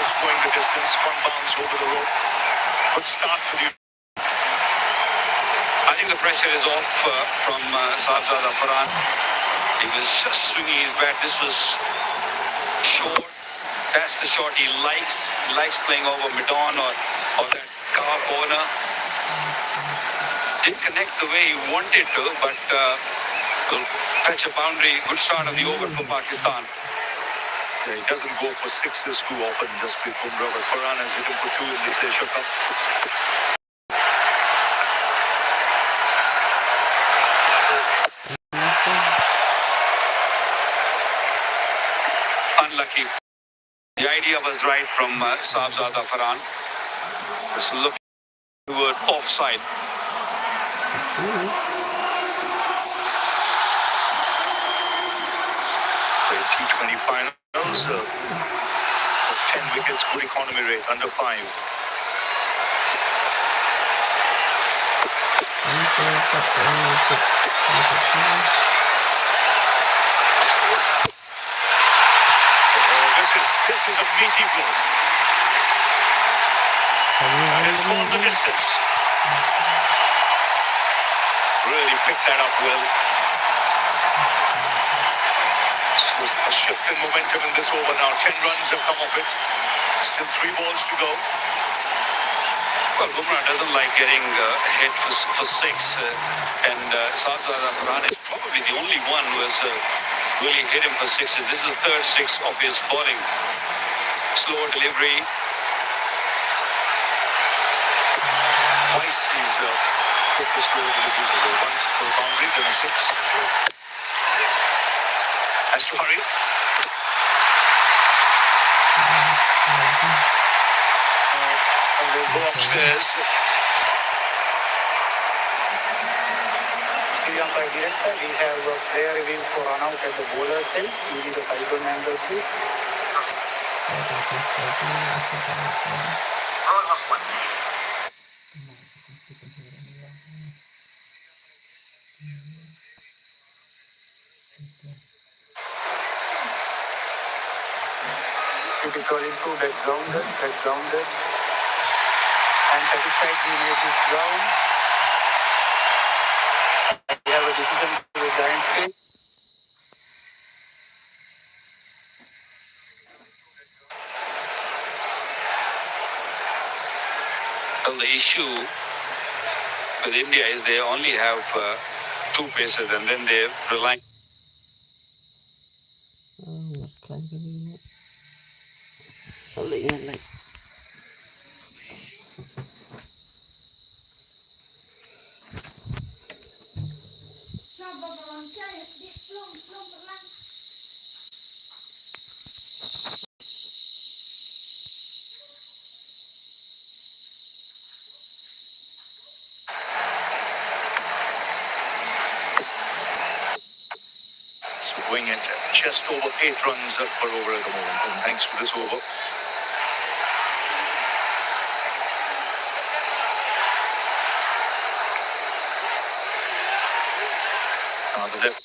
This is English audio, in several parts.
balls going the distance. One bounce over the rope. Good start to the... I think the pressure is off from Sahibzada Farhan. He was just swinging his bat. This was short. That's the shot he likes. He likes playing over mid-on or that car corner. Didn't connect the way he wanted to, but will fetch a boundary. Good start of the over for Pakistan. Yeah, he doesn't go for sixes too often, just with Bumrah, but Farhan has hit him for 2 in this Asia Cup. Unlucky. The idea was right from Sahibzada Farhan. Just looking toward offside. The T20 finals of 10 wickets, good economy rate, under 5. This is a meaty blow. And it's gone the distance. Really picked that up well. So a shift in momentum in this over now. 10 runs have come off it. Still 3 balls to go. Well, Bumrah doesn't like getting hit for 6. And Sahibzada Farhan is probably the only one who has really hit him for 6s. This is the third 6 of his bowling. Slower delivery. Twice he's put the slow deliveries away. Once for a boundary, then a 6. Has to hurry. And they'll go upstairs. By director, we have a player review for run out at the bowler cell. Using the side on angle, please. It is rolling through that grounded. And satisfied he made this ground. We have a decision to the Giants team. Well, the issue with India is they only have 2 pacers and then they rely. So going at just over 8 runs per over at the moment. And thanks to this over. Now the left.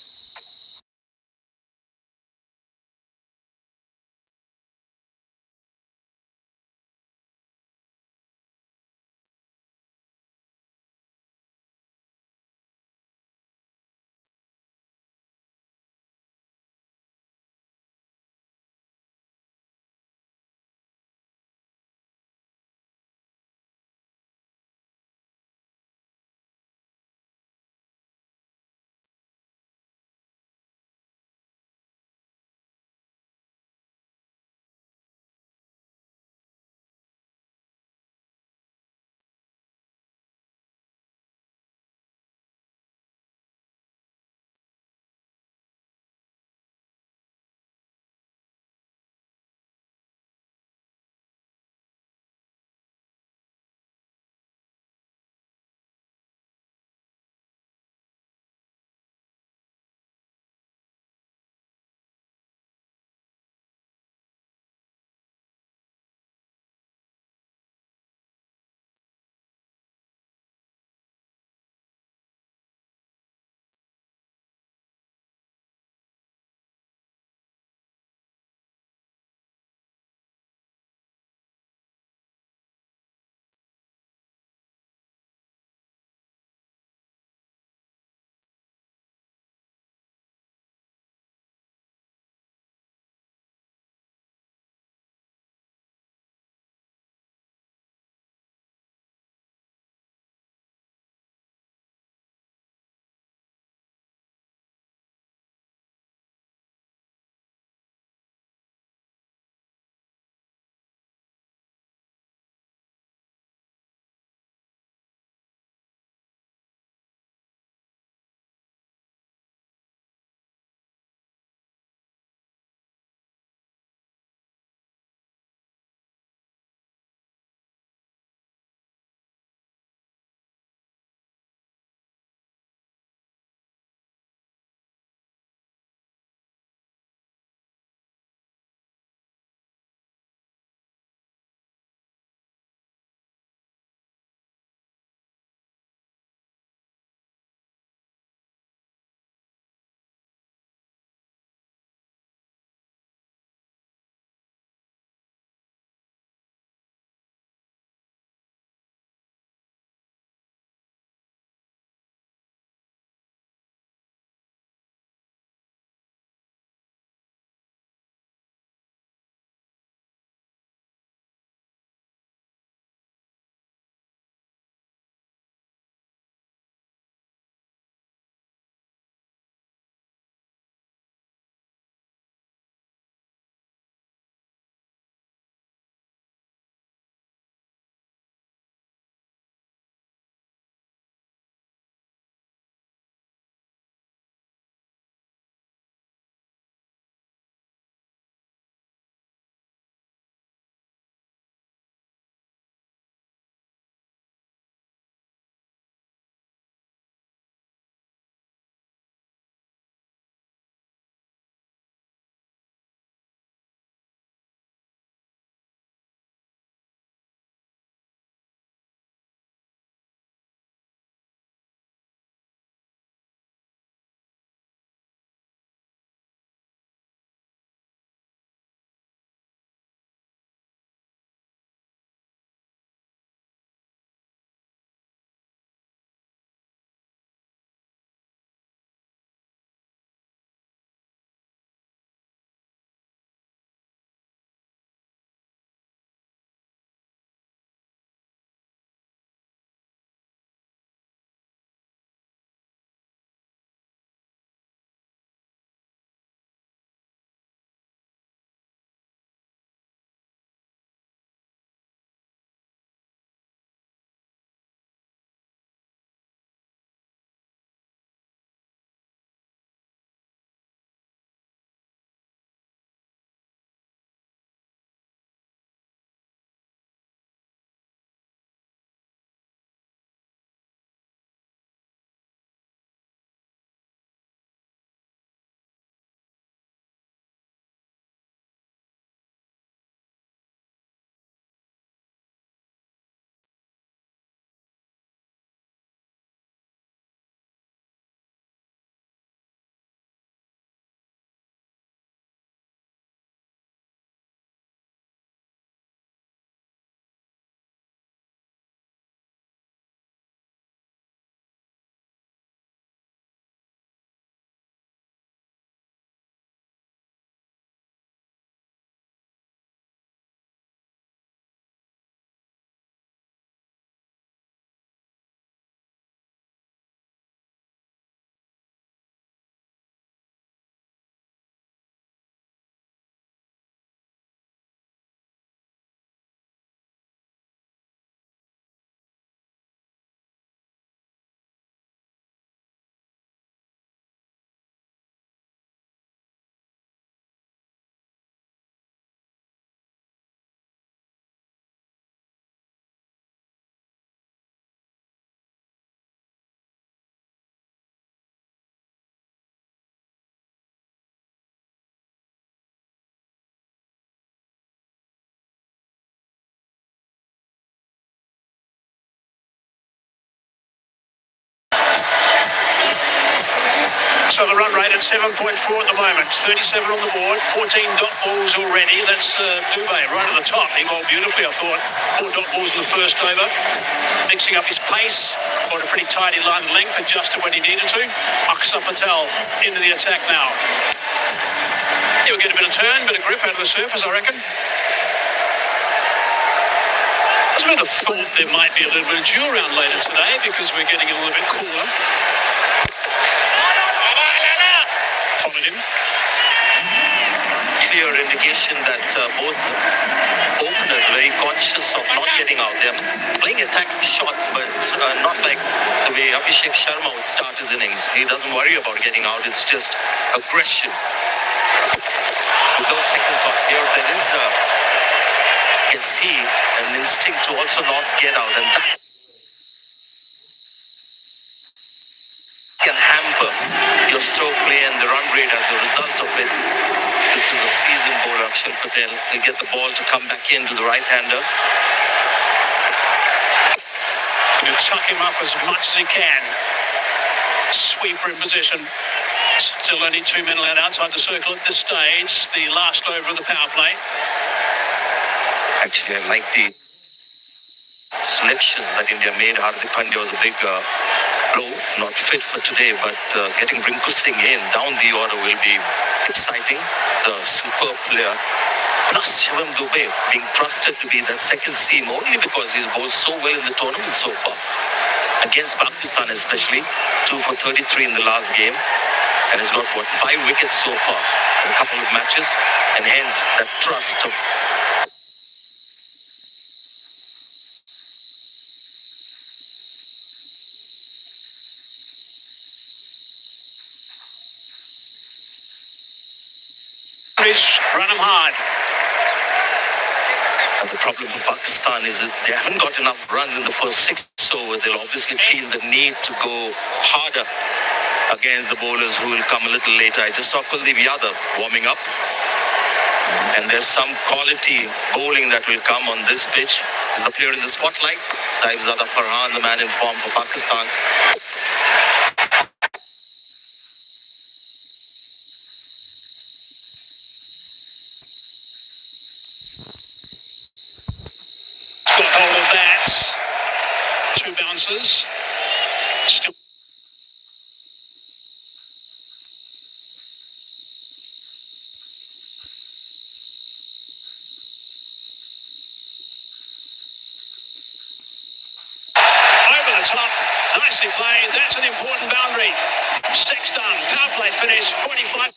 So the run rate at 7.4 at the moment. 37 on the board, 14 dot balls already. That's Dubé right at the top. He bowled beautifully, I thought. 4 dot balls in the first over. Mixing up his pace. Got a pretty tidy line of length, adjusted when he needed to. Aksa Patel into the attack now. He'll get a bit of turn, bit of grip out of the surface, I reckon. I was going to thought there might be a little bit of dew around later today because we're getting a little bit cooler. Followed him. Clear indication that both openers are very conscious of not getting out. They're playing attacking shots, but it's not like the way Abhishek Sharma would start his innings. He doesn't worry about getting out. It's just aggression. With no second thoughts here, there is you can see an instinct to also not get out, and that can hamper your stroke play and the run rate as a result of it. This is a seasoned bowler, Akshar Patel. He'll get the ball to come back into the right-hander. He'll tuck him up as much as he can. Sweeper in position. Still only 2 men allowed outside the circle at this stage. The last over of the power play. Actually, I like the selections that India made. Hardik Pandya was a big blow, not fit for today, but getting Rinku Singh in down the order will be exciting. The superb player, plus Shivam Dubé being trusted to be that second seam only because he's bowled so well in the tournament so far. Against Pakistan especially, 2 for 33 in the last game, and has got 5 wickets so far in a couple of matches, and hence that trust of Run him hard. The problem for Pakistan is that they haven't got enough runs in the first 6, so they'll obviously feel the need to go harder against the bowlers who will come a little later. I just saw Kuldeep Yadav warming up, and there's some quality bowling that will come on this pitch. Is the player in the spotlight? Saibzada Farhan, the man in form for Pakistan. Got hold of that. 2 bounces. Still. Over the top. Nicely played. That's an important boundary. 6 done. Power play finish. 45.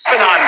For none.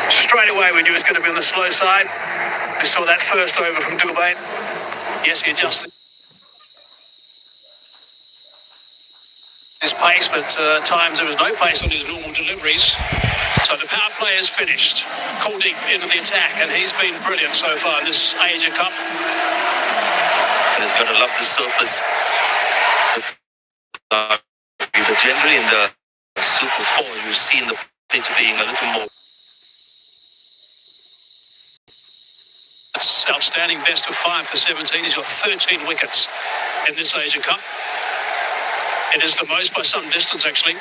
Straight away we knew he was going to be on the slow side. We saw that first over from Dubé. Yes, he adjusted his pace, but at times there was no pace on his normal deliveries. So the power play is finished. Kuldeep into the attack, and he's been brilliant so far in this Asia Cup. And he's going to love the surface. Generally in the Super 4, we've seen the pitch being a little more. That's outstanding, best of 5 for 17. He's got 13 wickets in this Asia Cup. It is the most by some distance, actually.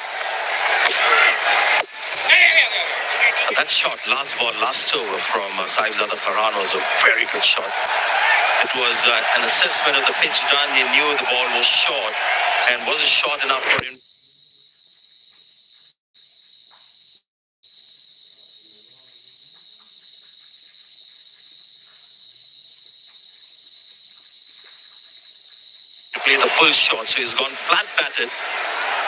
That shot, last ball, last over from Saibzada Farhan was a very good shot. It was an assessment of the pitch done. He knew the ball was short and wasn't short enough for him. Play the pull shot, so he's gone flat batted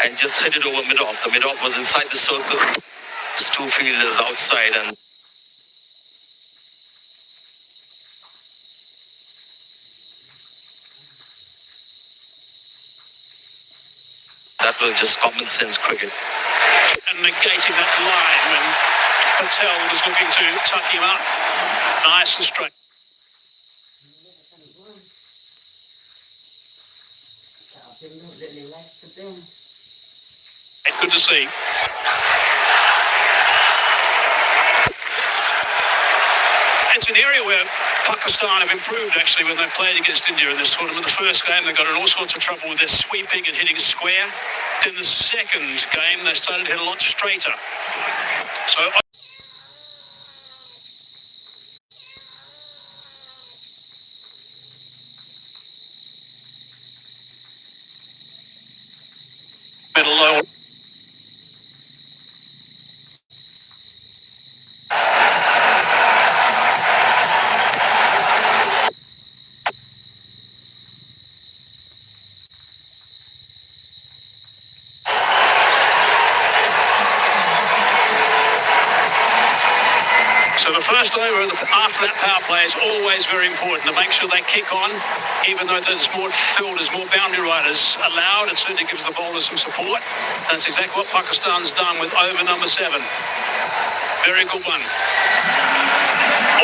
and just hit it over mid-off. The mid-off was inside the circle. There's 2 fielders outside, and just common sense cricket. And negating that line when Patel was looking to tuck him up. Nice and straight. Good to see. It's an area where Pakistan have improved actually when they've played against India in this tournament. The first game they got in all sorts of trouble with their sweeping and hitting square. Then the second game they started to hit a lot straighter. So middle low. So the first over after that power play is always very important to make sure they kick on, even though there's more fielders, more boundary riders allowed. It certainly gives the bowlers some support. That's exactly what Pakistan's done with over number 7. Very good one.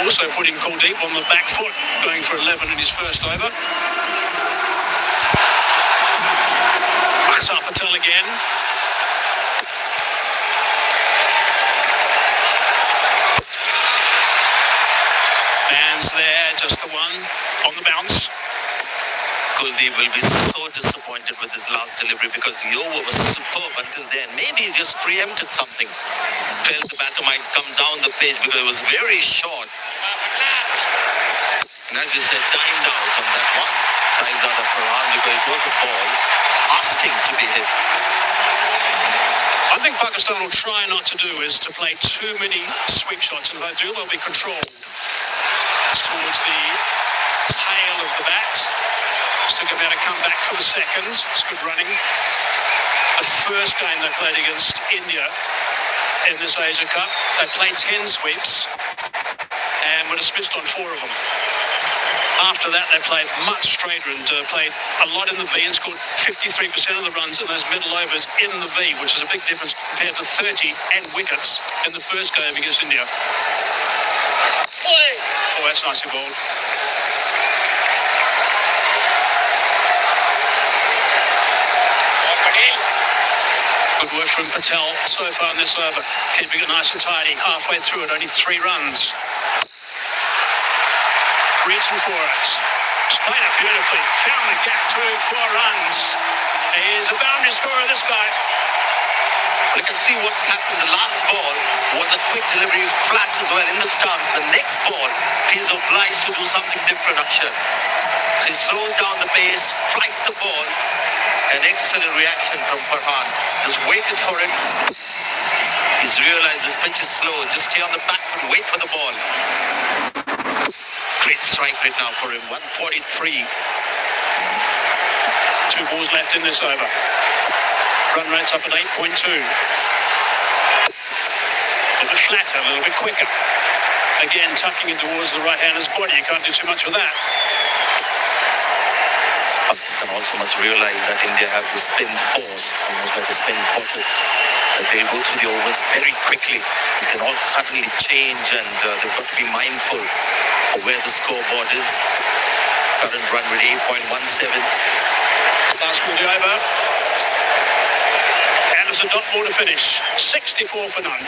Also putting Kuldeep on the back foot, going for 11 in his first over. Akshar Patel again. Man's there, just the one on the bounce. Kuldeep will be so disappointed with his last delivery because the over was superb until then. Maybe he just preempted something. Felt the batter might come down the page because it was very short. And as you said, timed out on that one. Saizada Farhan, because it was a ball asking to be hit. I think Pakistan will try not to do is to play too many sweep shots. And if they do, they'll be controlled. It's towards the tail of the bat. Still going to be able to come back for the second. It's good running. The first game they played against India in this Asia Cup, they played 10 sweeps and were dismissed on 4 of them. After that, they played much straighter and played a lot in the V and scored 53% of the runs in those middle overs in the V, which is a big difference compared to 30 and wickets in the first game against India. Oh, that's nicely bowled. Good work from Patel so far in this over. Keeping it nice and tidy. Halfway through it, only 3 runs. Reaching for it. Just played it beautifully. Found the gap too. 4 runs. He's a boundary scorer, this guy. You can see what's happened. The last ball was a quick delivery, flat as well in the stance. The next ball, he's obliged to do something different, Akshar. So he slows down the pace, flights the ball. An excellent reaction from Farhan. Just waited for it. He's realized this pitch is slow. Just stay on the back foot, wait for the ball. Great strike rate now for him. 143. 2 balls left in this over. Run rate's up at 8.2. A little bit flatter, a little bit quicker. Again, tucking in towards the right-hander's body. You can't do too much with that. Pakistan also must realize that India have the spin force, almost like a spin bottle, that they'll go through the overs very quickly. It can all suddenly change, and they've got to be mindful of where the scoreboard is. Current run rate 8.17. Last ball over. And it's a dot ball to finish. 64 for none.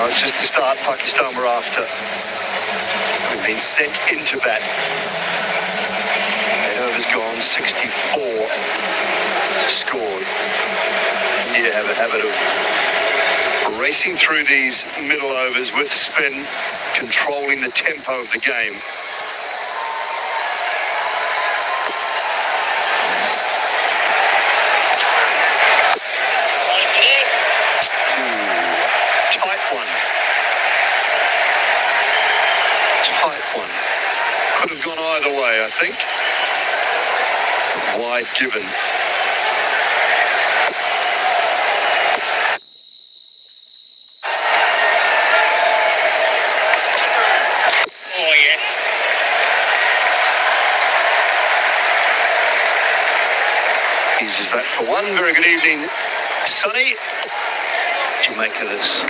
It's just the start Pakistan were after. We've been sent into bat. 8 overs gone, 64 scored. India have a habit of Racing through these middle overs with spin, controlling the tempo of the game. Tight one. Tight one. Could have gone either way, I think. Wide given. Oh, yes. Eases that for one. Very good evening, Sonny. What do you make of this?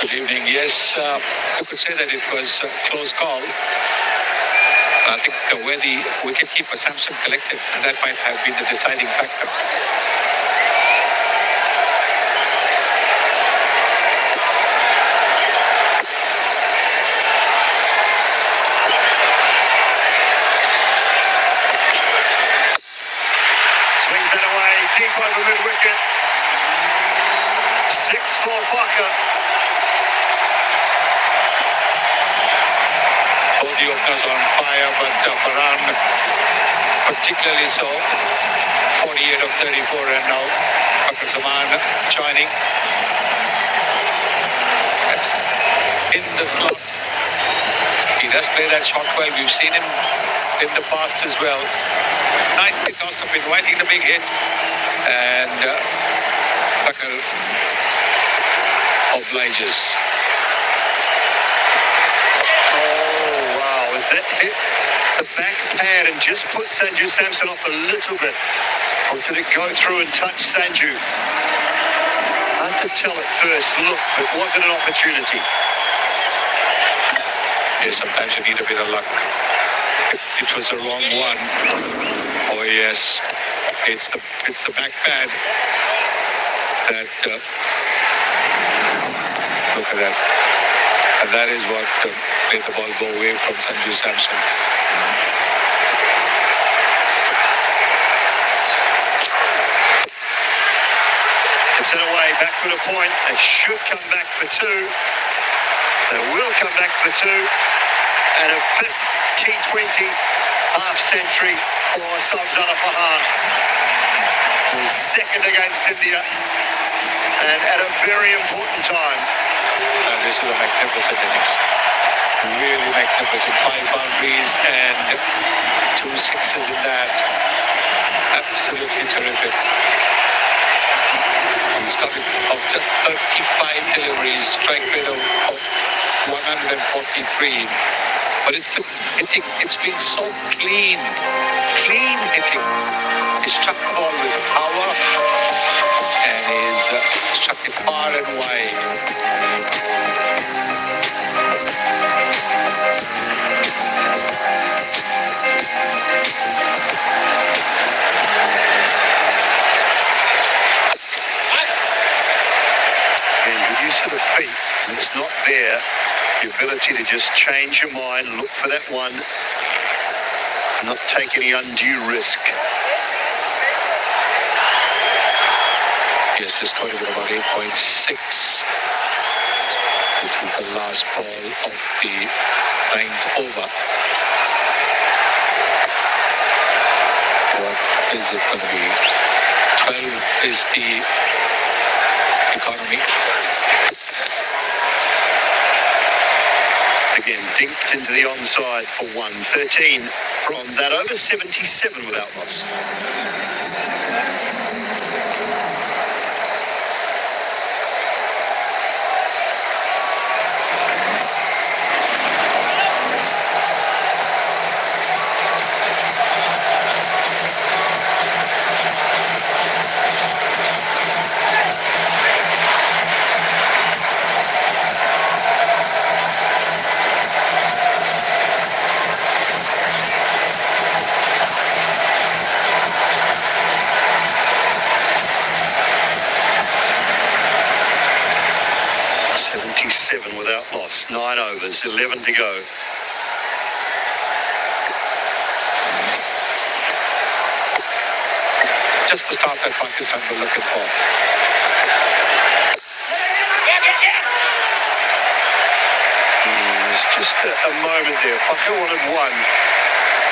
Good evening. Yes, I could say that it was a close call. I think where the wicketkeeper Samson collected, and that might have been the deciding factor. Swings that away, deep over mid-wicket. 6 for Faka. Both the openers on fire, but Farhan particularly so. 48 of 34, and now Bakr Zaman joining. That's in the slot. He does play that shot well. We've seen him in the past as well. Nicely tossed up, inviting the big hit, and Bakr obliges. Oh, wow. Has that hit the back pad and just put Sanju Samson off a little bit? Or did it go through and touch Sanju? Hard to tell at first look, but was it an opportunity? Yes, sometimes you need a bit of luck. It was a wrong one. Oh yes, it's the back pad that look at that, and that is what made the ball go away from Sanju Samson. It's in a way, backward a point. They should come back for 2. They will come back for 2. And a 5th T20 half century for Sabzana Farhan. His second against India. And at a very important time. And this is a magnificent innings. Really magnificent. 5 boundaries and 2 sixes in that. Absolutely terrific. He's coming off just 35 deliveries, strike rate of 143. But it's been so clean hitting. He struck the ball with power and he's struck it far and wide. Use of the feet, and it's not there. The ability to just change your mind, look for that one, not take any undue risk. Yes, this scored about 8.6. This is the last ball of the 9th over. What is it going to be? 12 is the economy. Again, dinked into the onside for 113 from that over. 77 without loss. Without loss, 9 overs, 11 to go. Just the start that Pakistan were looking for. Just a moment there. Fucker wanted one.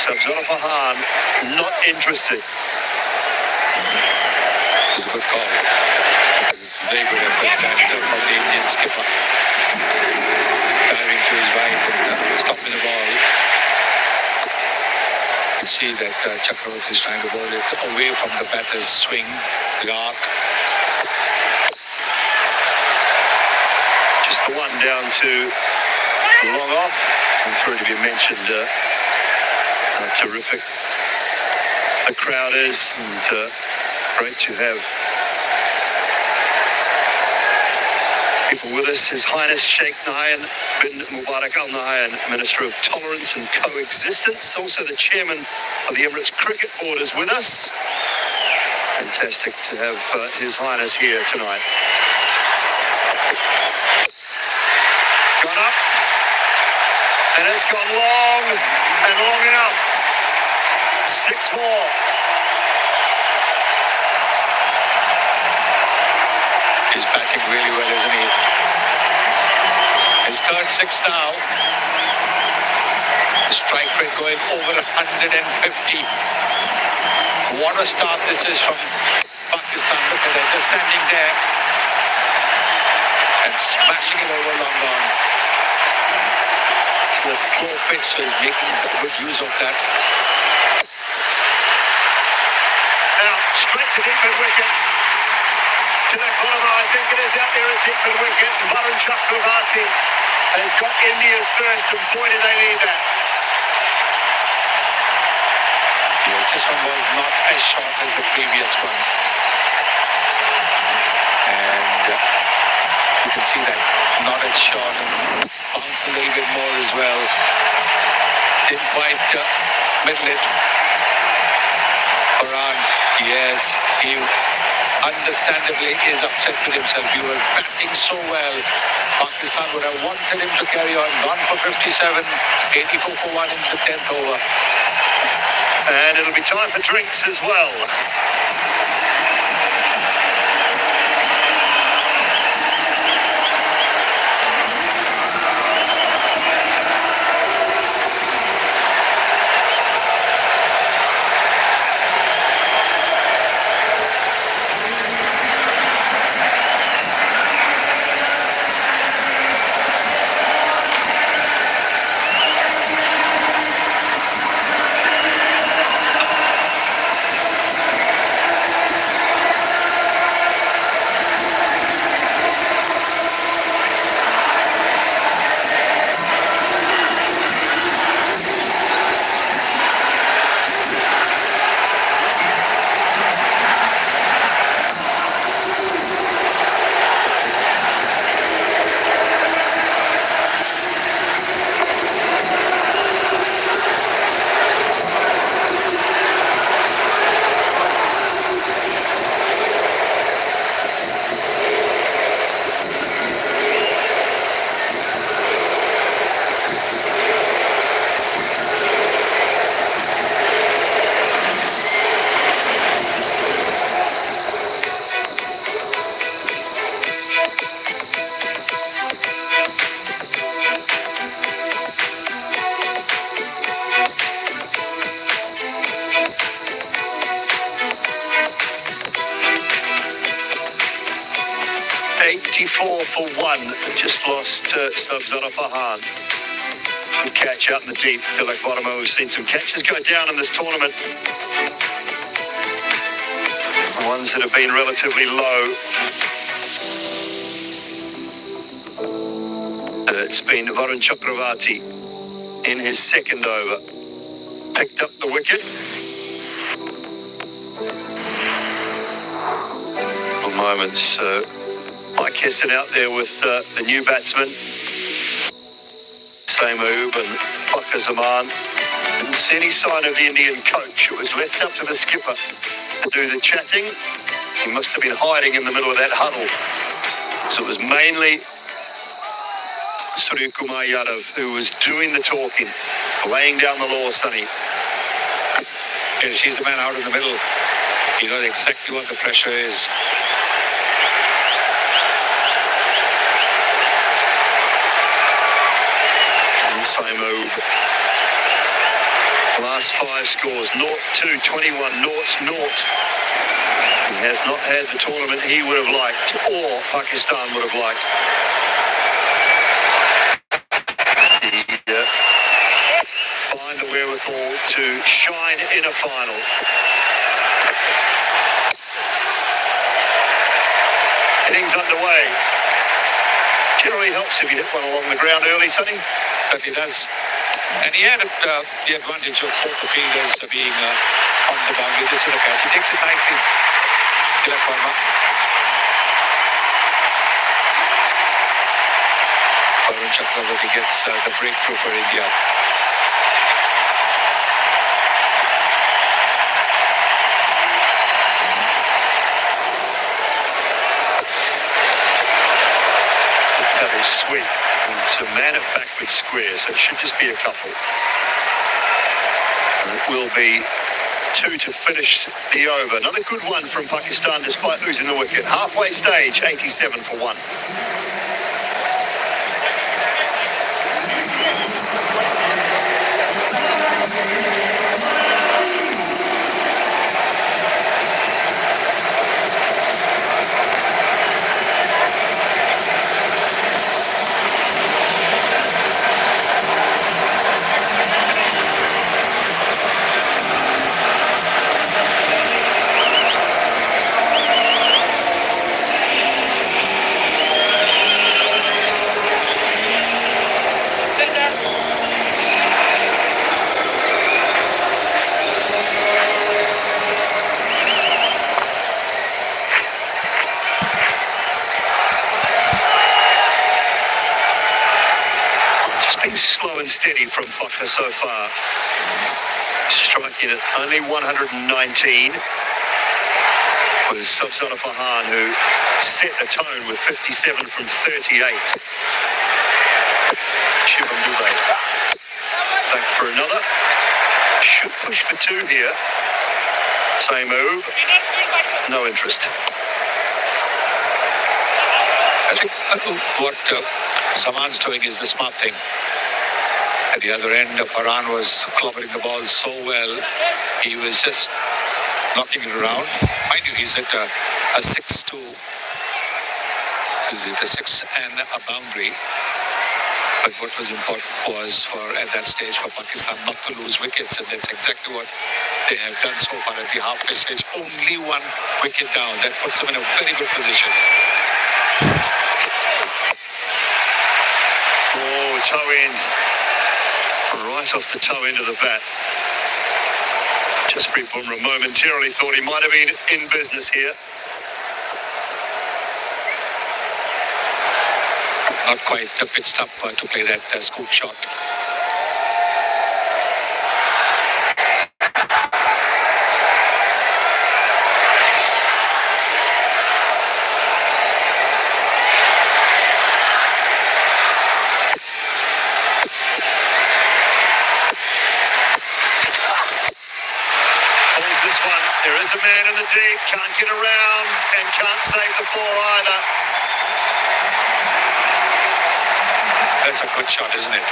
Sabzala Fahan not interested. It was a good call. Very good effort that from the Indian skipper. Diving to his right and stopping the ball. You can see that Chakravarti is trying to bowl it away from the batter's swing, the arc. Just the one down to long off. It's already been mentioned how terrific the crowd is, and great to have people with us. His Highness Sheikh Nahyan bin Mubarak Al Nahyan, Minister of Tolerance and Coexistence, also the Chairman of the Emirates Cricket Board, is with us. Fantastic to have His Highness here tonight. Gone up, and it's gone long and long enough. 6 more. He's batting really well, isn't he? His third 6 now. The strike rate going over 150. What a start this is from Pakistan. Look at it, they're standing there and smashing it over long on. It's a slow pitch, so he's making good use of that. Now, straight to deep mid-wicket. Tilak Varma, I think it is out there at deep mid-wicket. And Varun Chakravarti has got India's first, and boy, do they need that. Yes, this one was not as short as the previous one. And you can see that not as short, and bounce a little bit more as well. Didn't quite middle it. Farhan, yes, he understandably is upset with himself. He was batting so well. Pakistan would have wanted him to carry on. Gone for 57, 84 for 1 in the 10th over. And it'll be time for drinks as well. For 1, just lost Sabzala Fahan. Good catch out in the deep. Tilak Varma, we've seen some catches go down in this tournament. Ones that have been relatively low. It's been Varun Chakravarti in his second over. Picked up the wicket. For moments, Mike Hesson out there with the new batsman, Samoub and Fakhar Zaman. Didn't see any sign of the Indian coach. It was left up to the skipper to do the chatting. He must have been hiding in the middle of that huddle. So it was mainly Surya Kumar Yadav who was doing the talking, laying down the law, Sonny. Yes, he's the man out in the middle. He knows exactly what the pressure is. Saimo. Last 5 scores, 0-2, 21, 0-0. He has not had the tournament he would have liked, or Pakistan would have liked. Find the wherewithal to shine in a final. Innings underway. Generally helps if you hit one along the ground early, Sonny. But he does. And he had the advantage of both the fielders being on the boundary. This is the catch. He takes it nicely. Tilak Verma. Varun Chakravarti gets the breakthrough for India. That is sweet. It's a man at backward square, so it should just be a couple. And it will be 2 to finish the over. Another good one from Pakistan despite losing the wicket. Halfway stage, 87 for 1. Been slow and steady from Fakhar so far. Striking at only 119 was Subzana Farhan, who set the tone with 57 from 38. Shivam Dubey back for another. Should push for 2 here. Same move. No interest. I think what Saman's doing is the smart thing. At the other end, Farhan was clobbering the ball so well. He was just knocking it around. Mind you, he's at a 6-2. Is it a 6 and a boundary? But what was important was for at that stage for Pakistan not to lose wickets, and that's exactly what they have done so far at the halfway stage. Only 1 wicket down. That puts them in a very good position. Oh, toe in. Right off the toe end of the bat. Jasprit Bumrah momentarily thought he might have been in business here. Not quite pitched up to play that scoop shot. This one, there is a man in the deep, can't get around and can't save the 4 either. That's a good shot, isn't it?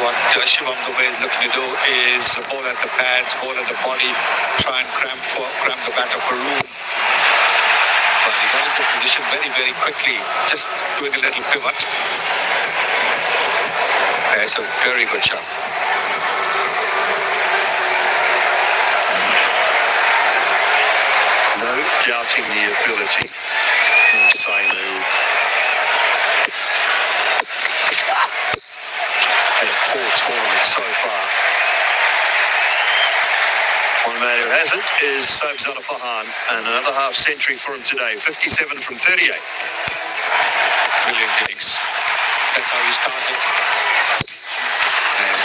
What Shivam Dubey is looking to do is ball at the pads, ball at the body, try and cramp the batter for room. But he got into position very, very quickly, just doing a little pivot. That's a very good shot. No doubting the ability of Sainu. Had a poor tournament so far. One man who hasn't is Subzana Farhan, and another half century for him today, 57 from 38. Brilliant innings. That's how he started. And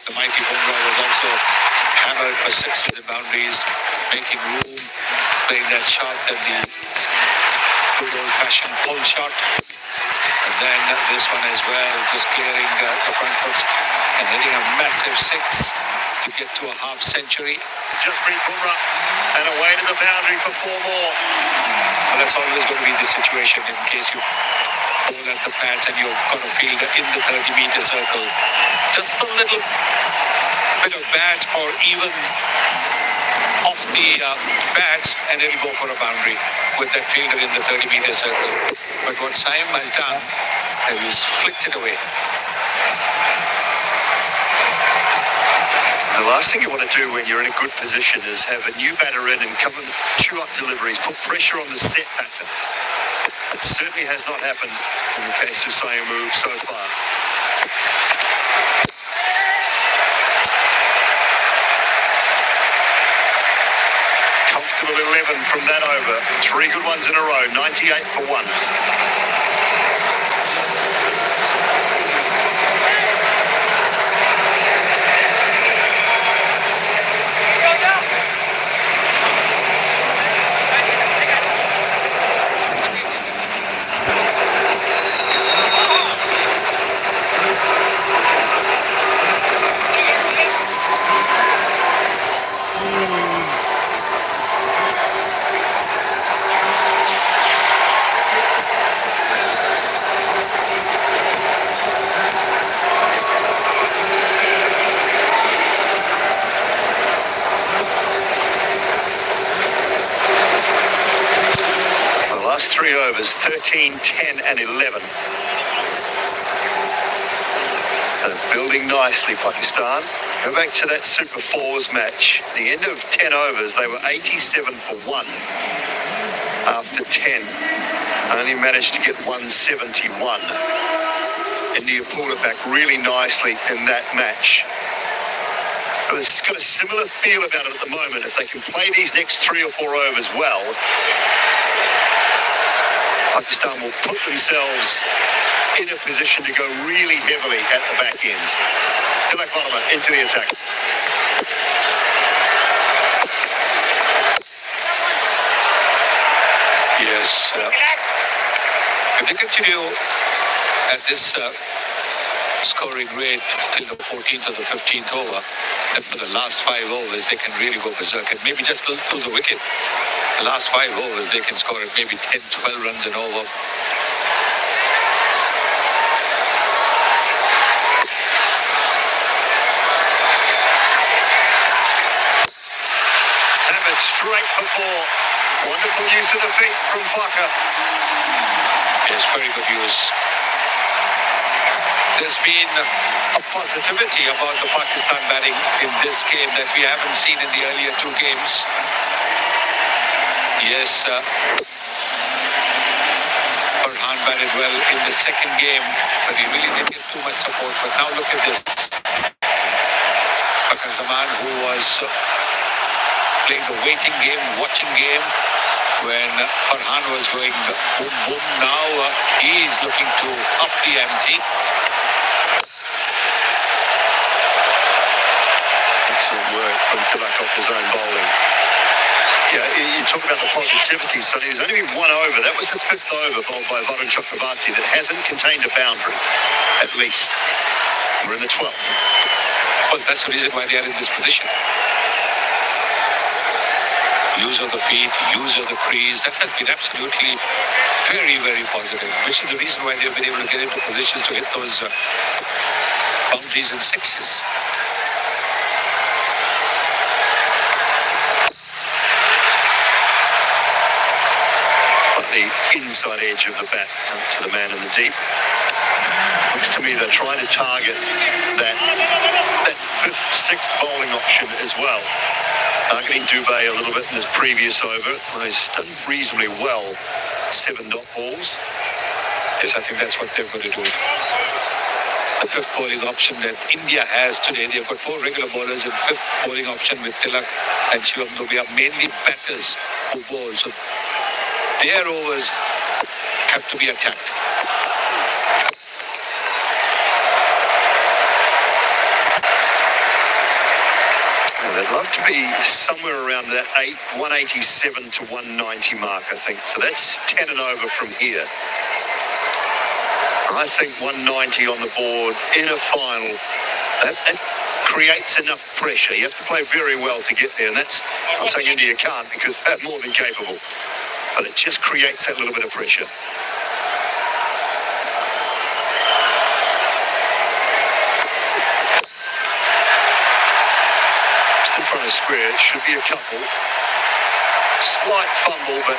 the mighty Bumrah was also hammered for 6s and boundaries, making room, playing that shot, and the good old-fashioned pull shot. And then this one as well, just clearing the front foot and hitting a massive 6 to get to a half century. Jasprit Bumrah and away to the boundary for 4 more. Well, that's always going to be the situation in case you ball at the pads and you've got a fielder in the 30-meter circle. Just a little bit of bat or even off the bats and it'll go for a boundary with that fielder in the 30-meter circle. But what Saim has done is he's flicked it away. The last thing you want to do when you're in a good position is have a new batter in and come and chew up deliveries, put pressure on the set batter. It certainly has not happened in the case of Sayamu so far. Comfortable 11 from that over. 3 good ones in a row, 98 for 1. Last 3 overs, 13, 10 and 11. They're building nicely, Pakistan. Go back to that Super Fours match. The end of 10 overs, they were 87 for 1 after 10. Only managed to get 171. India pulled it back really nicely in that match. But it's got a similar feel about it at the moment. If they can play these next 3 or 4 overs well, Pakistan will put themselves in a position to go really heavily at the back end. Tilak Varma into the attack. Yes. If they continue at this scoring rate till the 14th or the 15th over, then for the last 5 overs, they can really go berserk and maybe just lose a wicket. The last 5 overs, they can score at maybe 10, 12 runs an over. Hammered straight for 4. Wonderful use of the feet from Faka. Yes, very good use. There's been a positivity about the Pakistan batting in this game that we haven't seen in the earlier 2 games. Yes, Farhan batted well in the second game, but he really didn't get too much support. But now look at this. Fakar Zaman, who was playing the waiting game, watching game, when Farhan was going boom, boom. Now he is looking to up the ante. Excellent work from Tilak off his own bowling. Yeah, you talk about the positivity, Sonny. There's only been 1 over. That was the 5th over bowled by Varun Chakravarti that hasn't contained a boundary, at least. We're in the 12th. Well, that's the reason why they are in this position. Use of the feet, use of the crease, that has been absolutely very, very positive, which is the reason why they've been able to get into positions to hit those boundaries and sixes. The inside edge of the bat to the man in the deep. Looks to me they're trying to target that 5th, 6th bowling option as well. Targeting Dubey a little bit in his previous over. He's done reasonably well. 7 dot balls. Yes, I think that's what they're going to do. The 5th bowling option that India has today, they've got 4 regular bowlers and 5th bowling option with Tilak and Shivam Dubey are mainly batters who bowl. So their overs have to be attacked. They'd love to be somewhere around that 187 to 190 mark, I think. So that's 10 and over from here. I think 190 on the board in a final, that creates enough pressure. You have to play very well to get there. And that's, I'm saying India can't because they're more than capable. But it just creates that little bit of pressure. front of square. It should be a couple. Slight fumble, but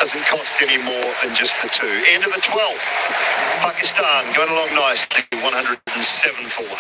doesn't cost any more than just the two. End of the 12th. Pakistan going along nicely. 107 for 1.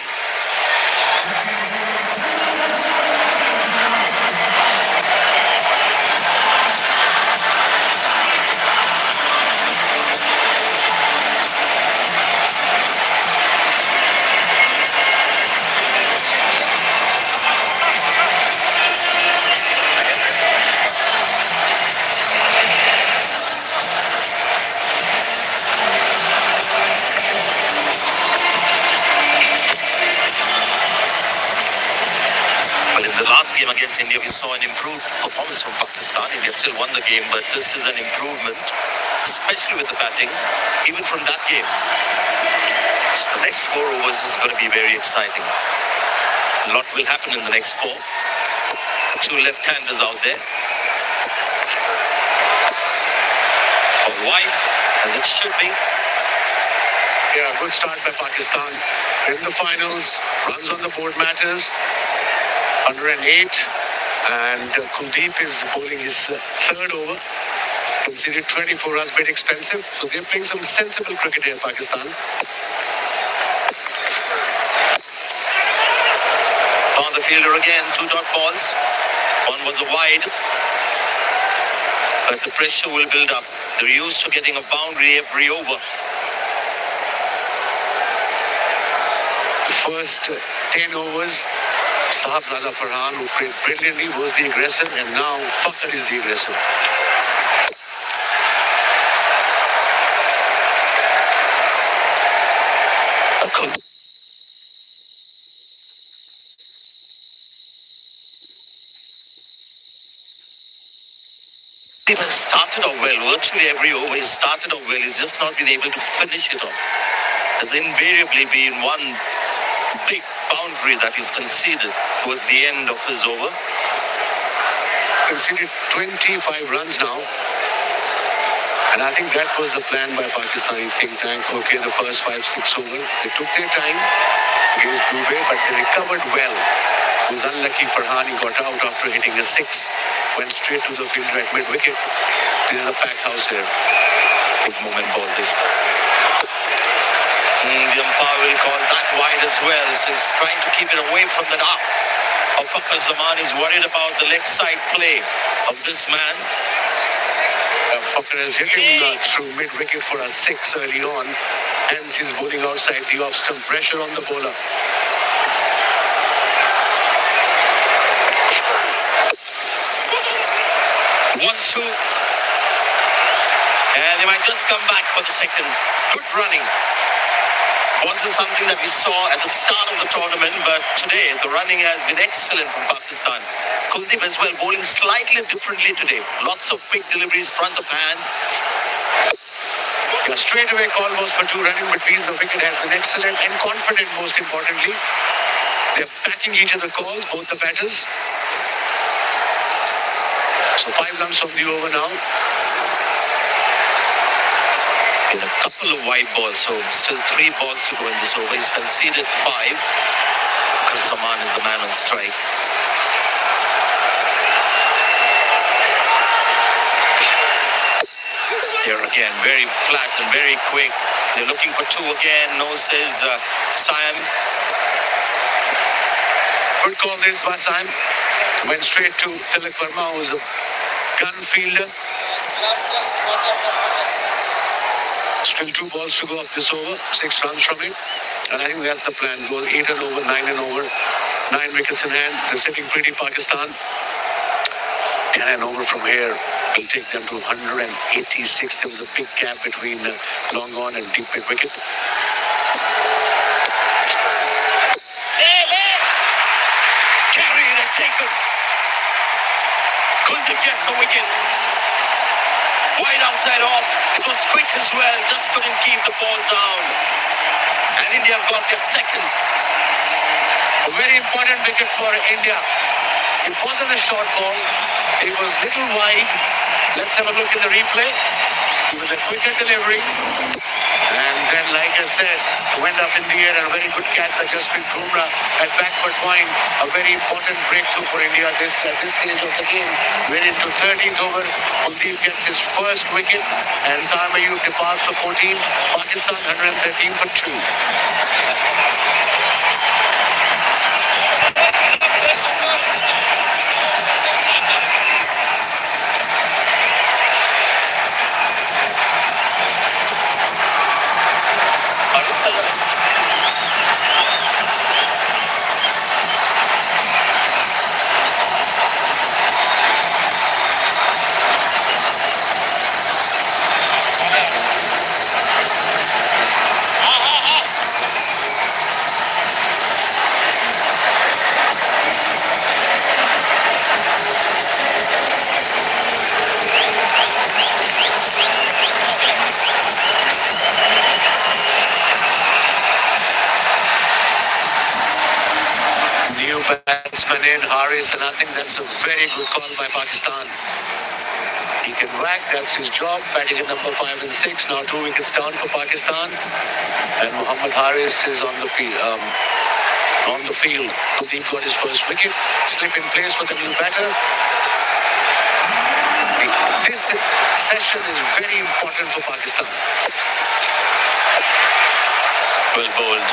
But in the last game against India, we saw an improved performance from Pakistan. India still won the game, but this is an improvement, especially with the batting, even from that game. So the next 4 overs is going to be very exciting. A lot will happen in the next 4. 2 left-handers out there. Wide, as it should be. Yeah, good start by Pakistan. In the finals, runs on the board matters. 108. And Kuldeep is bowling his third over. Conceded 24 runs, bit expensive. So they're playing some sensible cricket here, Pakistan. On the fielder again, 2 dot balls. One was a wide. But the pressure will build up. They're used to getting a boundary every over. The first 10 overs, Sahibzada Farhan, who played brilliantly, was the aggressor, and now Fakhar is the aggressor. He has started off well. Virtually every over he started off well. He's just not been able to finish it off. There's invariably been one big boundary that he's conceded towards the end of his over. Conceded 25 runs now. And I think that was the plan by Pakistani think tank. Okay, the first 5-6 over, they took their time against Dubey, but they recovered well. It was unlucky Farhan, he got out after hitting a 6. Went straight to the fielder at mid-wicket. This is a packed house here. Big moment ball this. The umpire will call that wide as well. So he's trying to keep it away from the arc of Fakhar Zaman. Is worried about the leg side play of this man. Fakhar has hit him through mid-wicket for a 6 early on. Hence he's bowling outside the off-stump. Pressure on the bowler. Wants to. And they might just come back for the second. Good running. Wasn't something that we saw at the start of the tournament, but today the running has been excellent from Pakistan. Kuldeep as well, bowling slightly differently today. Lots of quick deliveries, front of hand. A straightaway call was for 2 running betweens. The wicket has been excellent and confident, most importantly. They're backing each of the calls, both the batters. So 5 runs from the over now. In a couple of wide balls, so still 3 balls to go in this over. He's conceded 5 because Zaman is the man on strike. Here again, very flat and very quick. They're looking for 2 again. No, says Siam. Good call this by Siam. Went straight to Tilak Verma, who's a gun fielder. Still 2 balls to go off this over. 6 runs from it. And I think that's the plan. Go 8 and over, 9 and over. 9 wickets in hand. They're sitting pretty, Pakistan. 10 and over from here will take them to 186. There was a big gap between long on and deep mid wicket. Carried and taken. Kuldeep gets the wicket. Wide outside off. It was quick as well. Just couldn't keep the ball down. And India got their second. A very important wicket for India. It wasn't a short ball. It was little wide. Let's have a look at the replay. It was a quicker delivery. And then, like I said, went up in the air and a very good catch by Jasprit Bumrah at backward point. A very important breakthrough for India at this stage of the game. We're into 13th over. Kuldeep gets his first wicket and Sam Ayub departs for 14. Pakistan 113 for 2. New batsman in Haris, and I think that's a very good call by Pakistan. He can whack, that's his job, batting at number 5 and 6. Now 2 wickets down for Pakistan. And Mohammad Haris is on the field. Kuldeep got his first wicket. Slip in place for the new batter. This session is very important for Pakistan. Well bowled.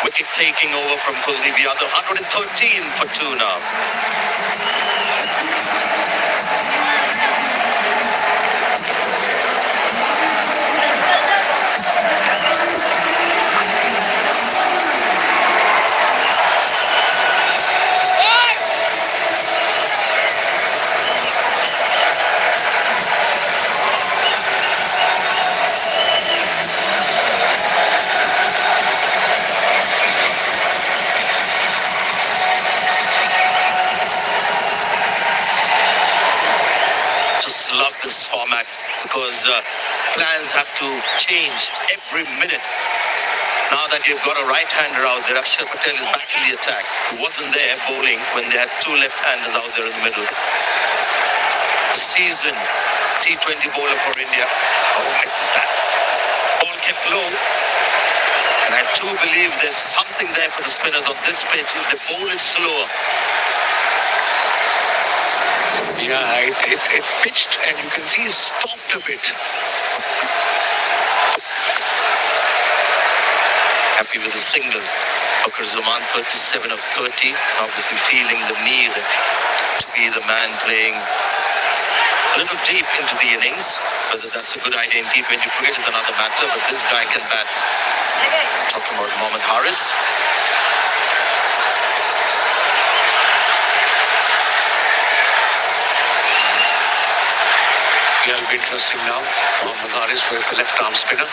Wicket taking over from Kuldeep Yadav. 113 for 2 now. Just love this format because plans have to change every minute. Now that you've got a right-hander out there, Akshar Patel is back in the attack. He wasn't there bowling when they had 2 left-handers out there in the middle. Seasoned T20 bowler for India. Oh, misses that. Ball kept low. And I do believe there's something there for the spinners on this pitch. If the ball is slower, Yeah, it pitched and you can see it stopped a bit. happy with a single. Bakr Zaman, 37 of 30, obviously feeling the need to be the man playing a little deep into the innings. Whether that's a good idea in T20 cricket is another matter, but this guy can bat. Talking about Mohammad Haris. Yeah, it'll be interesting now. Mohammad Haris was the left arm spinner.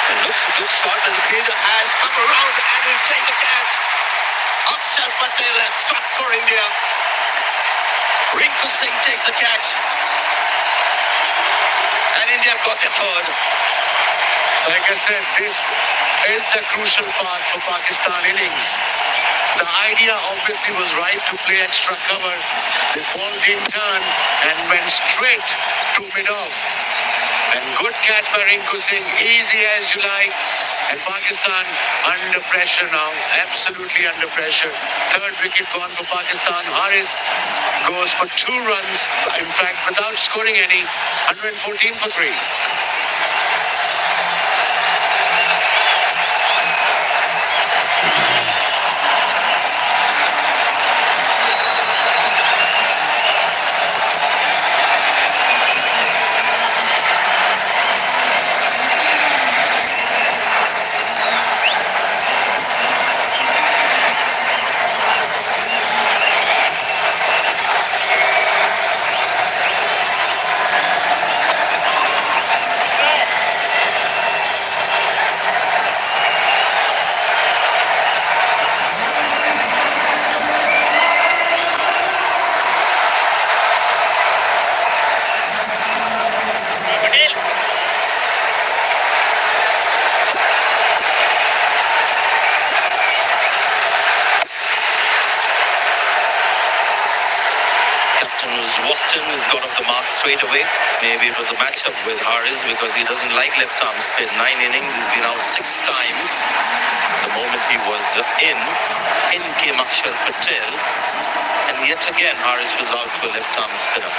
It looks a good shot, but the fielder has come around and will take the catch. Akshar Patel has struck for India. Rinku Singh takes the catch. And India got the third. Like I said, this is the crucial part for Pakistan innings. The idea obviously was right to play extra cover. The ball didn't turn and went straight to mid-off. And good catch by Rinku Singh, easy as you like. And Pakistan under pressure now, absolutely under pressure. Third wicket gone for Pakistan. Haris goes for 2 runs, in fact, without scoring any, 114 for 3. straight away. Maybe it was a matchup with Haris because he doesn't like left arm spin. 9 innings, he's been out 6 times. The moment he was in came Akshar Patel, and yet again Haris was out to a left arm spinner.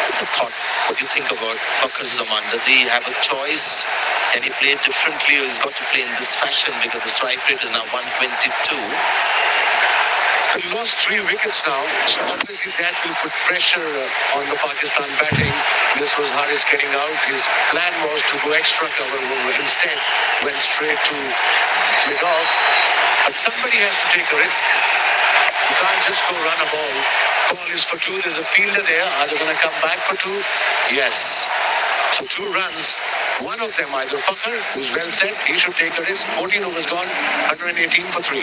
What's the thought? What do you think about Fakhar Zaman? Does he have a choice? Can he play differently, or he's got to play in this fashion because the strike rate is now 122? He lost 3 wickets now, so obviously that will put pressure on the Pakistan batting. This was Haris getting out. His plan was to go extra cover, instead went straight to mid-off. But somebody has to take a risk. You can't just go run a ball. Ball is for 2. There's a fielder there. Are they going to come back for 2? Yes. So 2 runs. One of them, either Fakhar, who's well set, he should take a risk. 14 overs gone, 118 for 3.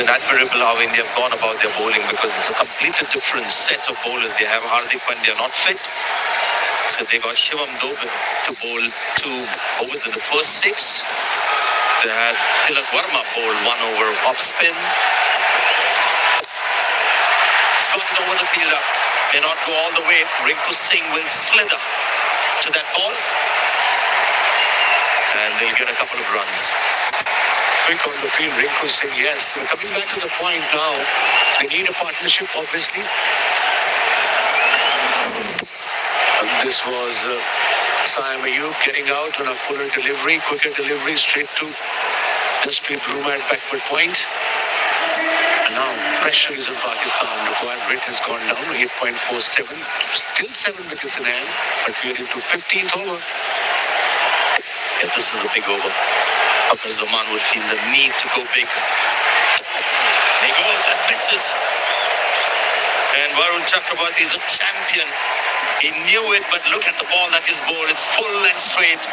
Admirable how India have gone about their bowling, because it's a completely different set of bowlers. They have Hardik Pandya not fit, so they got Shivam Dube to bowl 2 overs in the first 6. They had Tilak Verma bowl 1 over off spin. It's got it over the fielder, may not go all the way. Rinku Singh will slither to that ball, and they'll get a couple of runs. Quick on the field, Rinku Singh, yes. We're coming back to the point now. They need a partnership, obviously. And this was Saim Ayub getting out on a fuller delivery, quicker delivery, straight to Jasprit Bumrah at backward point. And now pressure is on Pakistan. Required rate has gone down to 8.47. Still 7 wickets in hand, but we are into 15th over. Yeah, this is a big over. Fakhar Zaman would feel the need to go big. He goes and misses. And Varun Chakrabarti is a champion. He knew it, but look at the ball that is bowled. It's full and straight.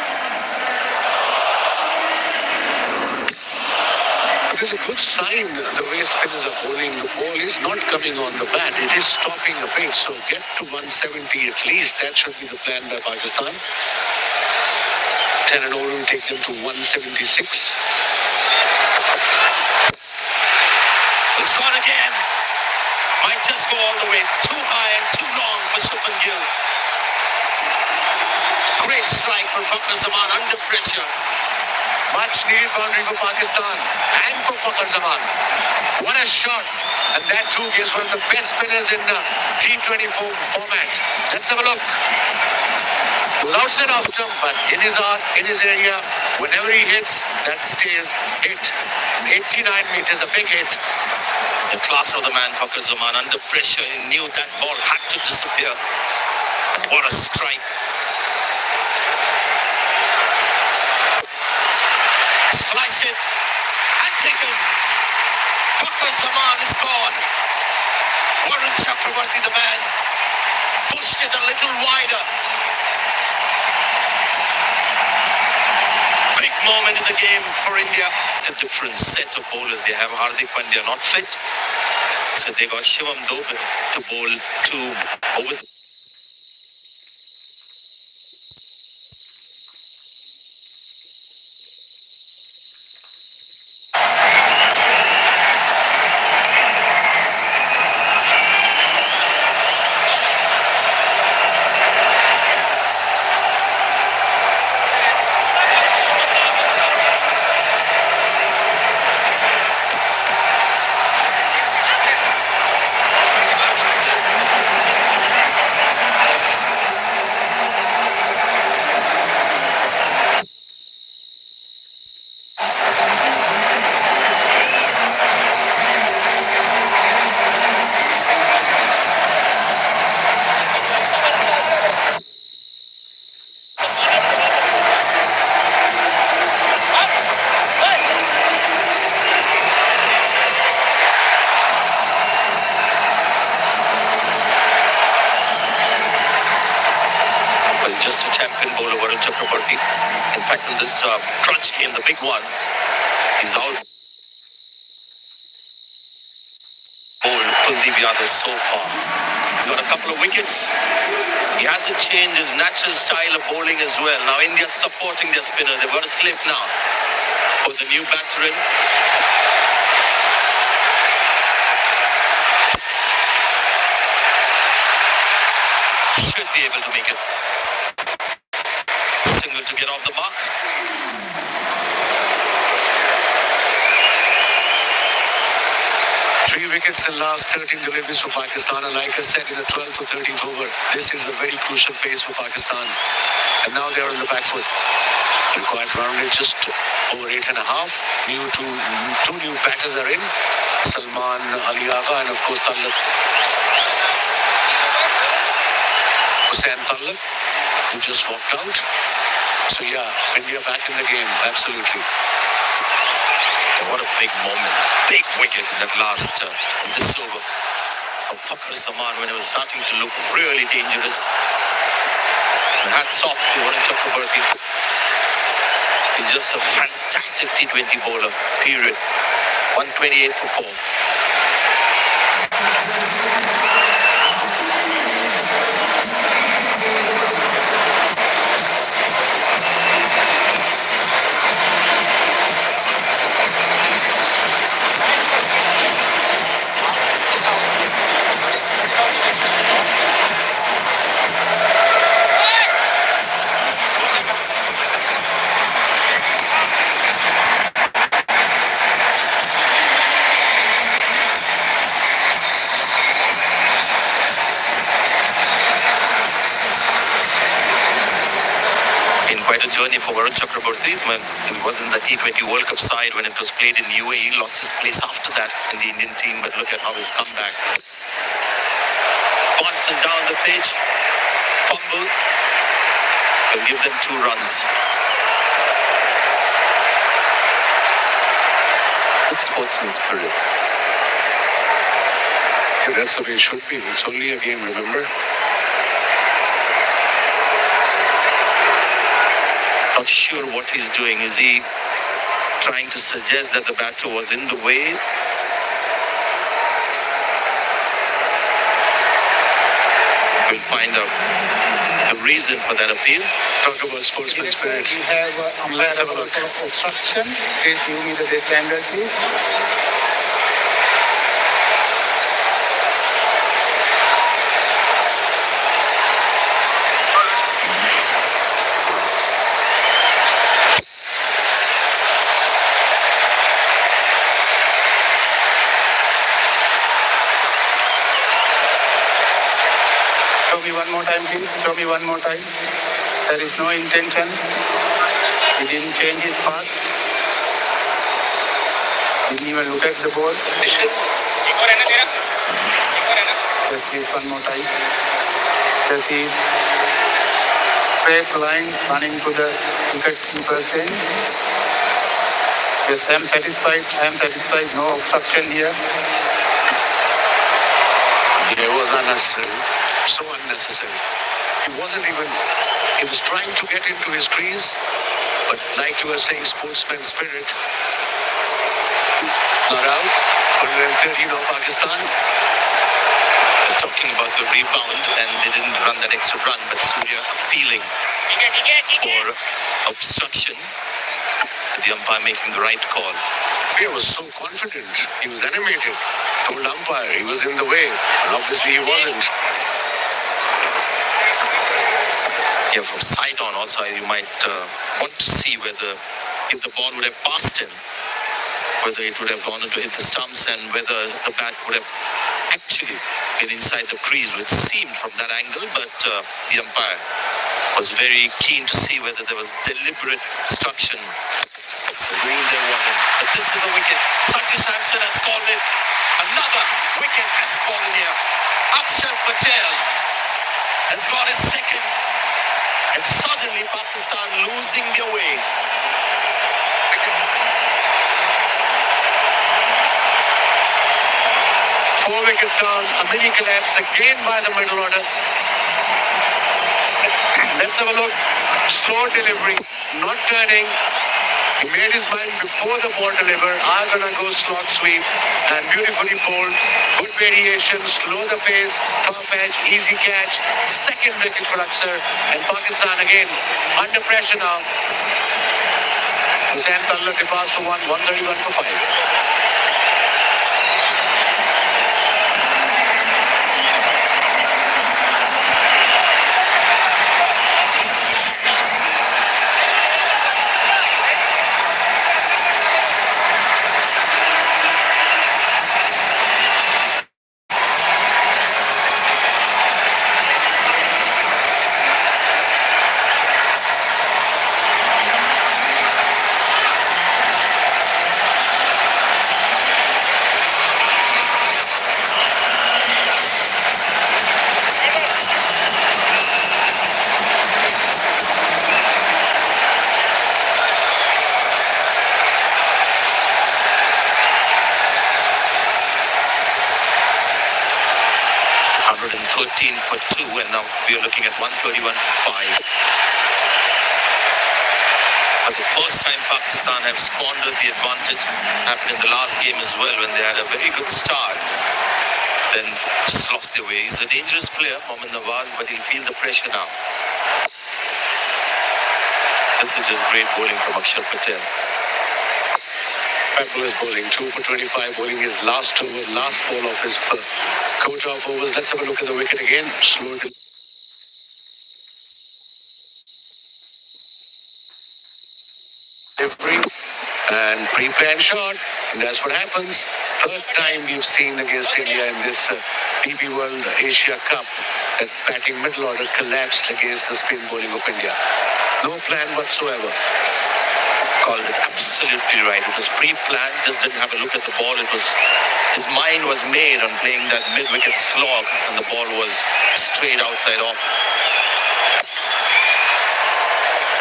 It is a good sign the way spinners are bowling. The ball is not coming on the bat. It is stopping a bit. So get to 170 at least. That should be the plan by Pakistan. 10 and over will take them to 176. It's gone again. Might just go all the way. Too high and too long for Shubman Gill. Great strike from Fakhar Zaman under pressure. Much needed boundary for Pakistan and for Fakhar Zaman. What a shot. And that too gives one of the best spinners in T24 format. Let's have a look. Without set off stump, but in his area, whenever he hits, that stays hit. 89 meters, a big hit. The class of the man, Fakhar Zaman, under pressure. He knew that ball had to disappear. And what a strike. Slice it and taken. Fakhar Zaman is gone. Varun Chakrabarti, the man, pushed it a little wider. Big moment in the game for India. A different set of bowlers. They have Hardik Pandya not fit, so they got Shivam Dube to bowl 2 overs. champion bowler Varun Chakraborty. In fact, in this crunch game, the big one, he's out bowled Kuldeep Yadav so far. He's got a couple of wickets. He hasn't changed his natural style of bowling as well. Now India's supporting their spinner. They've got a slip now for the new batter in. Should be able to make it. Single to get off the mark. Three wickets in last 13 deliveries for Pakistan, and like I said, in the 12th or 13th over, this is a very crucial phase for Pakistan. And now they're on the back foot. Required run rate just over 8.5. Two new batters are in. Salman Ali Agha and of course Talib. Hussain Talib, who just walked out. So yeah, India back in the game, absolutely. What a big moment. Big wicket in that last, this over of Fakhar Zaman when it was starting to look really dangerous. And hats off to Varun Chakraborty. He's just a fantastic T20 bowler, period. 128 for 4. Quite a journey for Varun Chakraborty. When he was in the T20 World Cup side when it was played in UAE, lost his place after that in the Indian team, but look at how he's come back. Bounces down the pitch, fumble, will give them 2 runs. Good sportsman spirit. Yeah, that's the way it should be. It's only a game, remember? Not sure what he's doing. Is he trying to suggest that the batter was in the way? We'll find out the reason for that appeal. Talk about sportsman spirit. We have Let's have a look. obstruction. Please give me the standard, please. Show me one more time, please. Show me one more time. There is no intention. He didn't change his path. Didn't even look at the ball. Yes, please, one more time. Yes, he is straight line running to the wicket keeper's end. Yes, I am satisfied. No obstruction here. It was unnecessary. So unnecessary. He was trying to get into his crease, but like you were saying, sportsman spirit. Not out. 130 now Pakistan. I was talking about the rebound and they didn't run that extra run, but Surya appealing for obstruction. The umpire making the right call. He was so confident. He was animated. Told umpire he was in the way, and obviously he wasn't. Yeah, from side on also you might want to see whether if the ball would have passed him, whether it would have gone into hit the stumps and whether the bat would have actually been inside the crease, which seemed from that angle, but the umpire was very keen to see whether there was deliberate obstruction. The rule there wasn't. But this is a wicket. Sanju Samson has called it. Another wicket has fallen here. Akshar Patel has got his second. And suddenly Pakistan losing their way. Four wickets down, a mini collapse again by the middle order. Let's have a look. Slow delivery, not turning. He made his mind before the ball delivered. I'm gonna go slot sweep and beautifully bowled. Good variation, slow the pace, top edge, easy catch. Second wicket for Aksar. And Pakistan again under pressure now. Hussain Tallat pass for 131 for 5. 113 for 2, and now we are looking at 131 for 5. For the first time, Pakistan have squandered the advantage. Happened in the last game as well when they had a very good start. Then just lost their way. He's a dangerous player, Mohammad Nawaz, but he'll feel the pressure now. This is just great bowling from Akshar Patel. Fabulous bowling, 2 for 25, bowling his last over, last ball of his quota of overs. Let's have a look at the wicket again. Slow delivery and pre-planned shot. And that's what happens. Third time we've seen against India in this DP World Asia Cup that batting middle order collapsed against the spin bowling of India. No plan whatsoever. Called it absolutely right. It was pre-planned, just didn't have a look at the ball. His mind was made on playing that mid-wicket slog, and the ball was straight outside off.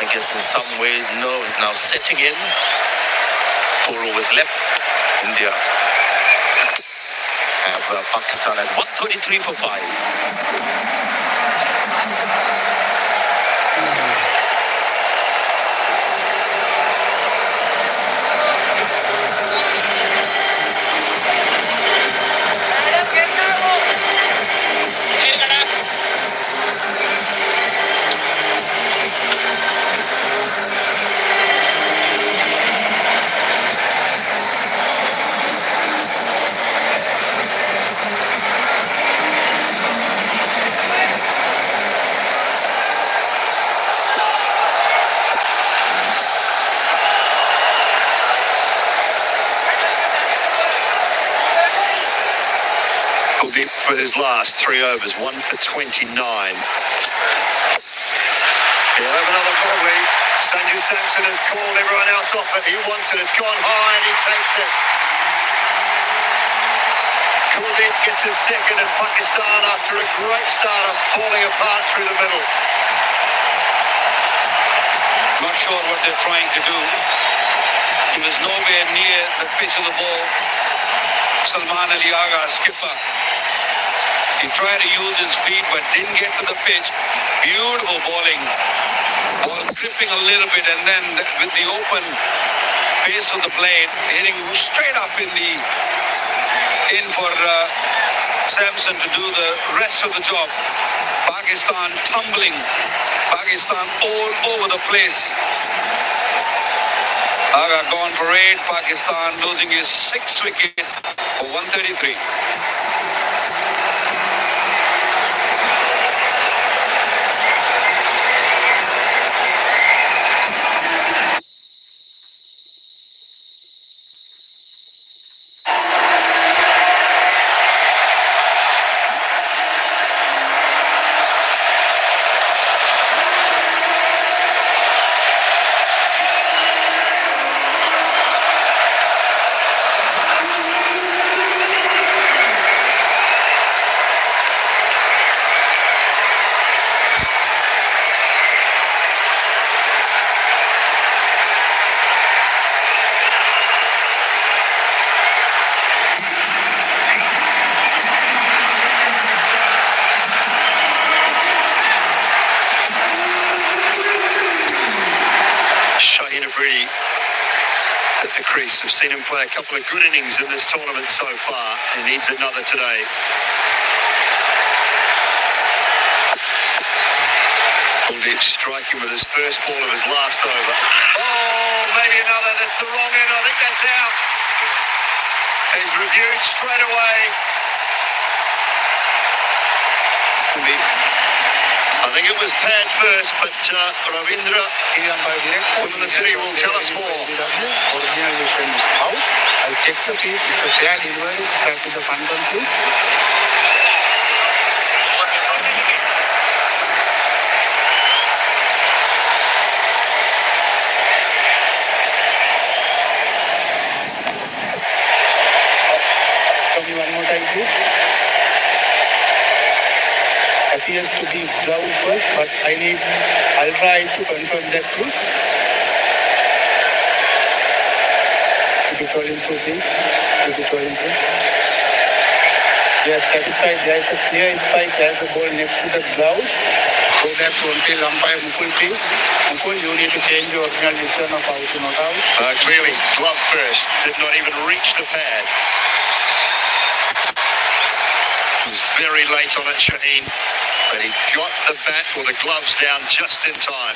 I guess in some way nerves now setting in. 4 overs left. India have Pakistan at 133 for 5. Kuldeep for his last 3 overs, 1 for 29. He'll have another volley. Sanju Samson has called everyone else off it. He wants it. It's gone high and he takes it. Kuldeep gets his second, and Pakistan, after a great start, are falling apart through the middle. Not sure what they're trying to do. He was nowhere near the pitch of the ball. Salman Ali Agha, skipper. He tried to use his feet but didn't get to the pitch. Beautiful bowling. Ball tripping a little bit, and then with the open base of the blade, hitting straight up in for Samson to do the rest of the job. Pakistan tumbling. Pakistan all over the place. Agha gone for 8. Pakistan losing his 6th wicket for 133. boys. I've seen him play a couple of good innings in this tournament so far. He needs another today. Kuldeep striking with his first ball of his last over. Oh, maybe another. That's the wrong end. I think that's out. He's reviewed straight away. I think it was pad first, but Ravindra from the city will tell us more. Original decision is out. I'll check the field. It's a fair delivery. Start with the fun run, please. Tell me one more time, please. Appears to be ground first, but I'll try to confirm that, please. Keep it rolling through, please. Keep it rolling through. Yes, satisfied. There is a clear spike as the ball next to the gloves. Go back to on-field umpire Mukul, please. Mukul, you need to change your original decision of out to not out. Clearly, glove first. Did not even reach the pad. He was very late on it, Shaheen. But he got the bat or the gloves down just in time.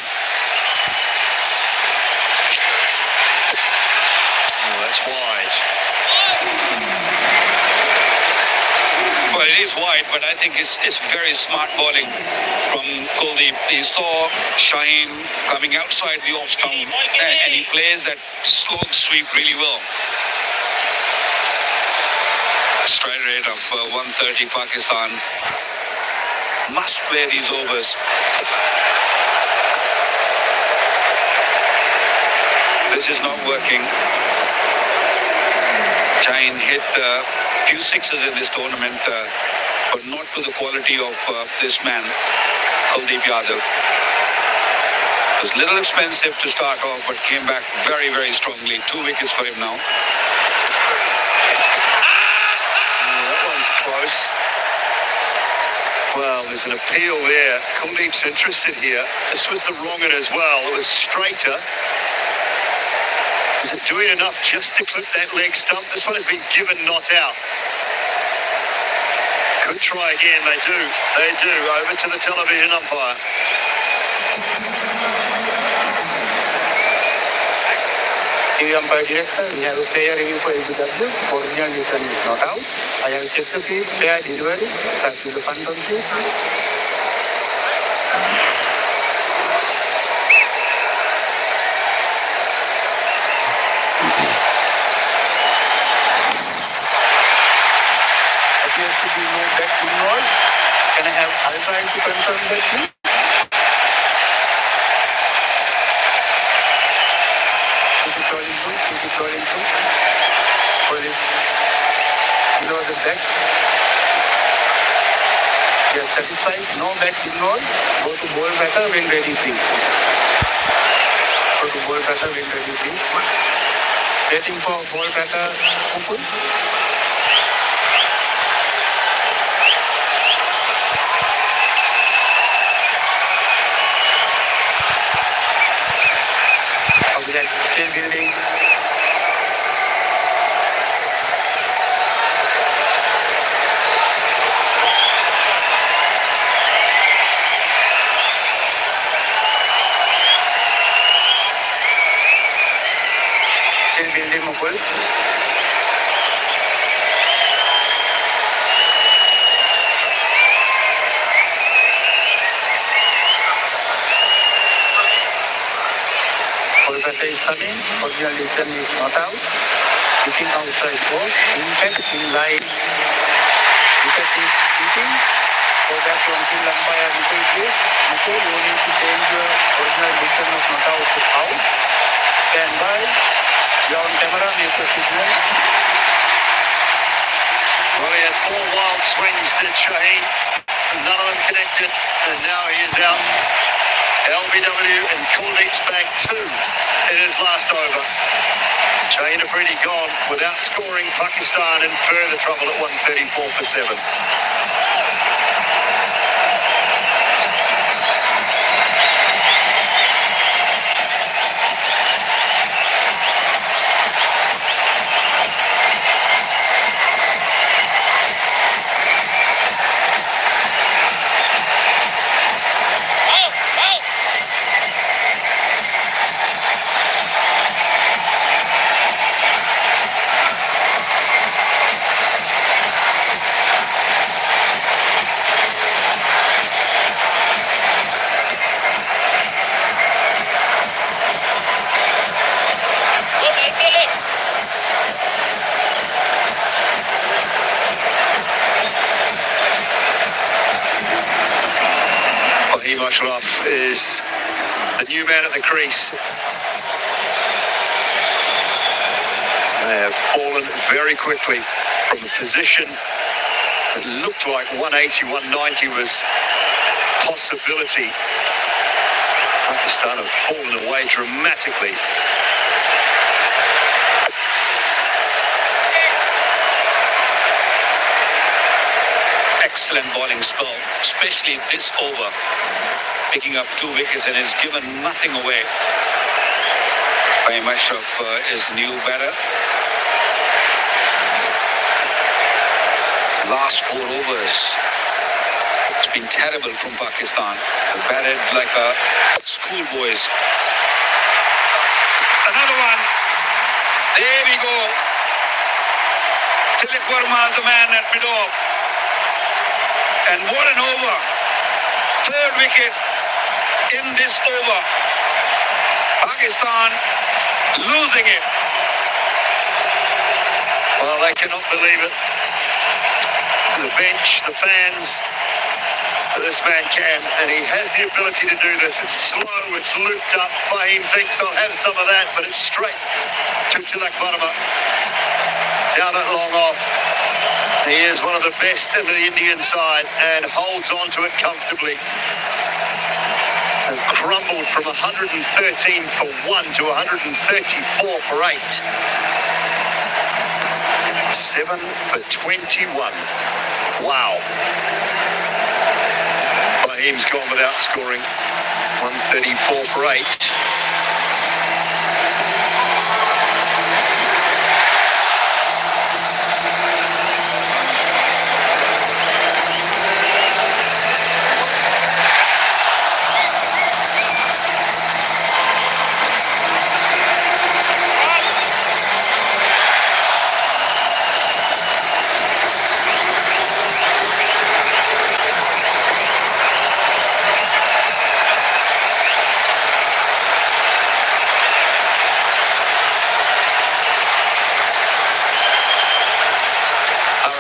Oh, that's wide. Well, it is wide, but I think it's very smart bowling from Kuldeep. He saw Shaheen coming outside the off stump, and he plays that slog sweep really well. Strike rate of 130 Pakistan. Must play these overs. This is not working. Shaheen hit a few sixes in this tournament, but not to the quality of this man, Kuldeep Yadav. It was a little expensive to start off, but came back very, very strongly. 2 wickets for him now. That one's close. Well, there's an appeal there. Kuldeep's interested here. This was the wrong one as well. It was straighter. Is it doing enough just to clip that leg stump? This one has been given not out. Could try again. They do. They do. Over to the television umpire. TV umpire director, we have a player review for LBW. Original decision is not out. I have checked the field. Fair delivery. Start with the fun run, please. Appears to be no back involved. Can I have Alpha to confirm that, please? Keep it rolling through. Keep it rolling through. Hold this below the back. Yes, satisfied. No back involved. Go to ball batter when ready, please. Go to ball batter when ready, please. Waiting for ball batter. Open. We are still building. Still building Mukul. Kolkata is coming. Original decision is not out. Looking outside ball. Impact in line. Wicket is hitting. Go back to on-field umpire Mukul, please. Mukul, you need to change your original decision of not out to out. Stand by. You are on camera. Make the signal. Well, he had 4 wild swings, did Shaheen. None of them connected, and now he is out. LBW and Kuldeep's back 2 in his last over. Shaheen Afridi gone without scoring. Pakistan in further trouble at 134 for 7. Ashraf is the new man at the crease. They have fallen very quickly from a position that looked like 180, 190 was possibility. Pakistan have fallen away dramatically. Excellent bowling spell, especially this over, picking up 2 wickets and has given nothing away. Ashraf is new batter. Last 4 overs, it's been terrible from Pakistan. They batted like a schoolboys. Another one. There we go. Tilak Verma, the man at mid-off. And what an over. 3rd wicket in this over. Pakistan losing it. Well, they cannot believe it. The bench, the fans, this man can, and he has the ability to do this. It's slow, it's looped up. Fahim thinks I'll have some of that, but it's straight to Tilak Verma. Down it long off. He is one of the best in the Indian side and holds on to it comfortably. And crumbled from 113 for 1 to 134 for 8. 7 for 21. Wow. Fahim's gone without scoring. 134 for 8.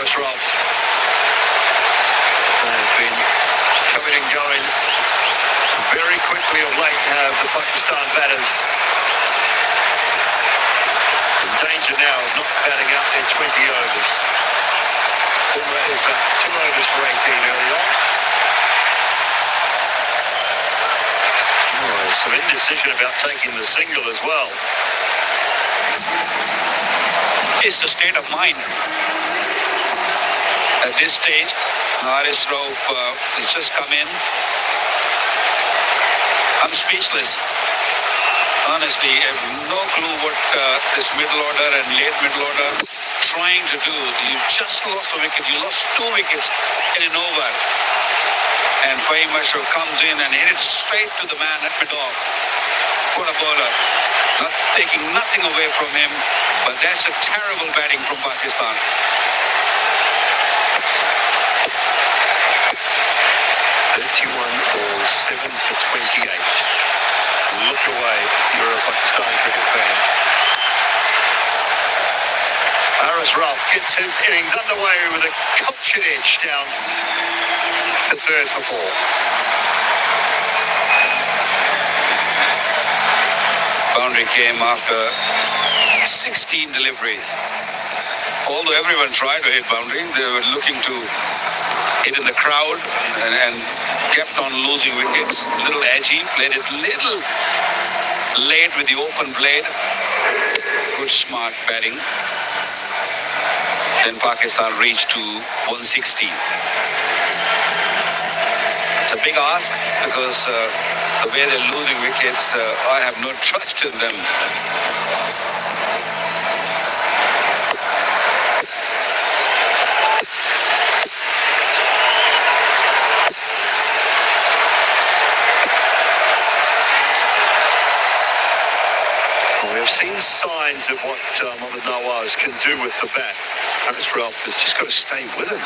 Ashraf. They've been coming and going very quickly of late, have the Pakistan batters. In danger now of not batting out their 20 overs. Bumrah is back 2 overs for 18 early on. Oh, there's some indecision about taking the single as well. It's the state of mind. At this stage, Haris Rauf has just come in. I'm speechless. Honestly, I have no clue what this middle order and late middle order trying to do. You just lost a wicket. You lost 2 wickets in an over. And Fahim Ashraf comes in and hit it straight to the man at mid-off. What a bowler. Not taking nothing away from him, but that's a terrible batting from Pakistan. 31 balls, 7 for 28. Look away if you're a Pakistan cricket fan. Haris Rauf gets his innings underway with a cultured edge down the 3rd for 4. Boundary came after 16 deliveries. Although everyone tried to hit boundary, they were looking to hit in the crowd and kept on losing wickets. Little edgy, played it little late with the open blade. Good smart batting. Then Pakistan reached to 160. It's a big ask because the way they're losing wickets, I have no trust in them. We've seen signs of what Mohammad Nawaz can do with the bat. Haris Rauf has just got to stay with him.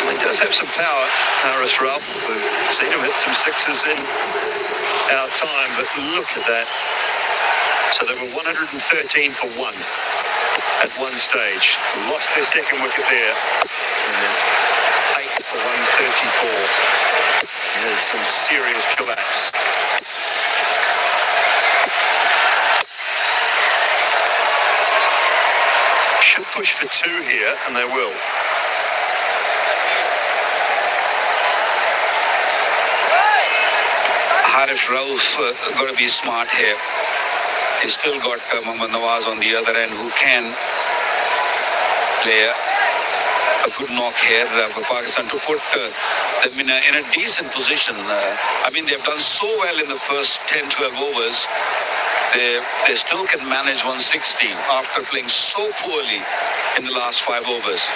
He does have some power, Haris Rauf. We've seen him hit some 6s in our time, but look at that. So they were 113 for 1 at one stage. Lost their 2nd wicket there. And then 8 for for 134. There's some serious collapse. Should push for 2 here, and they will. Harif Rauf got to be smart here. He's still got Mohammad Nawaz on the other end who can play a good knock here for Pakistan to put them in a decent position. I mean, they've done so well in the first 10-12 overs. They still can manage 160 after playing so poorly in the last 5 overs.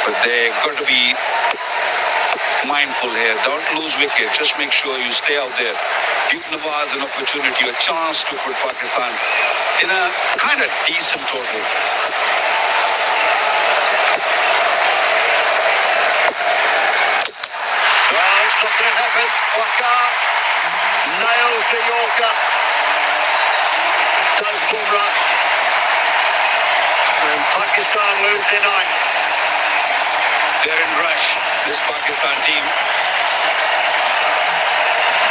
But they've got to be mindful here. Don't lose wicket. Just make sure you stay out there. Give Nawaz an opportunity, a chance to put Pakistan in a kind of decent total. Well, it's not going to happen. Waqar nails the Yorker. Does Bumrah. And Pakistan lose their ninth. They're in rush, this Pakistan team.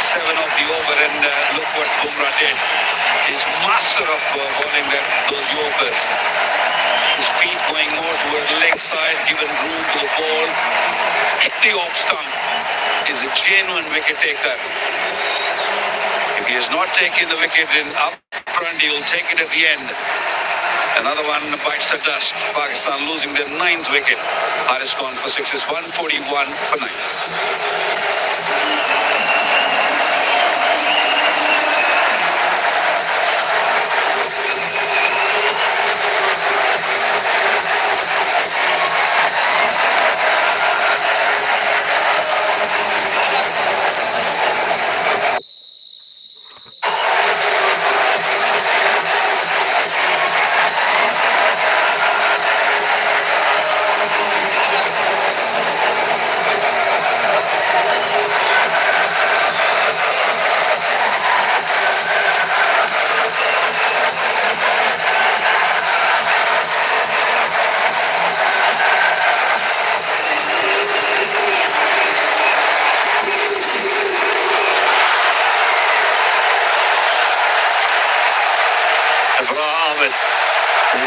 7 off the over, and look what Bumrah did. He's master of bowling those Yorkers. His feet going more toward the leg side, given room to the ball. Hit the off stump. Is a genuine wicket taker. If he has not taken the wicket in up front, he will take it at the end. Another one bites the dust. Pakistan losing their 9th wicket. Haris gone for 6. It's 141 for 9.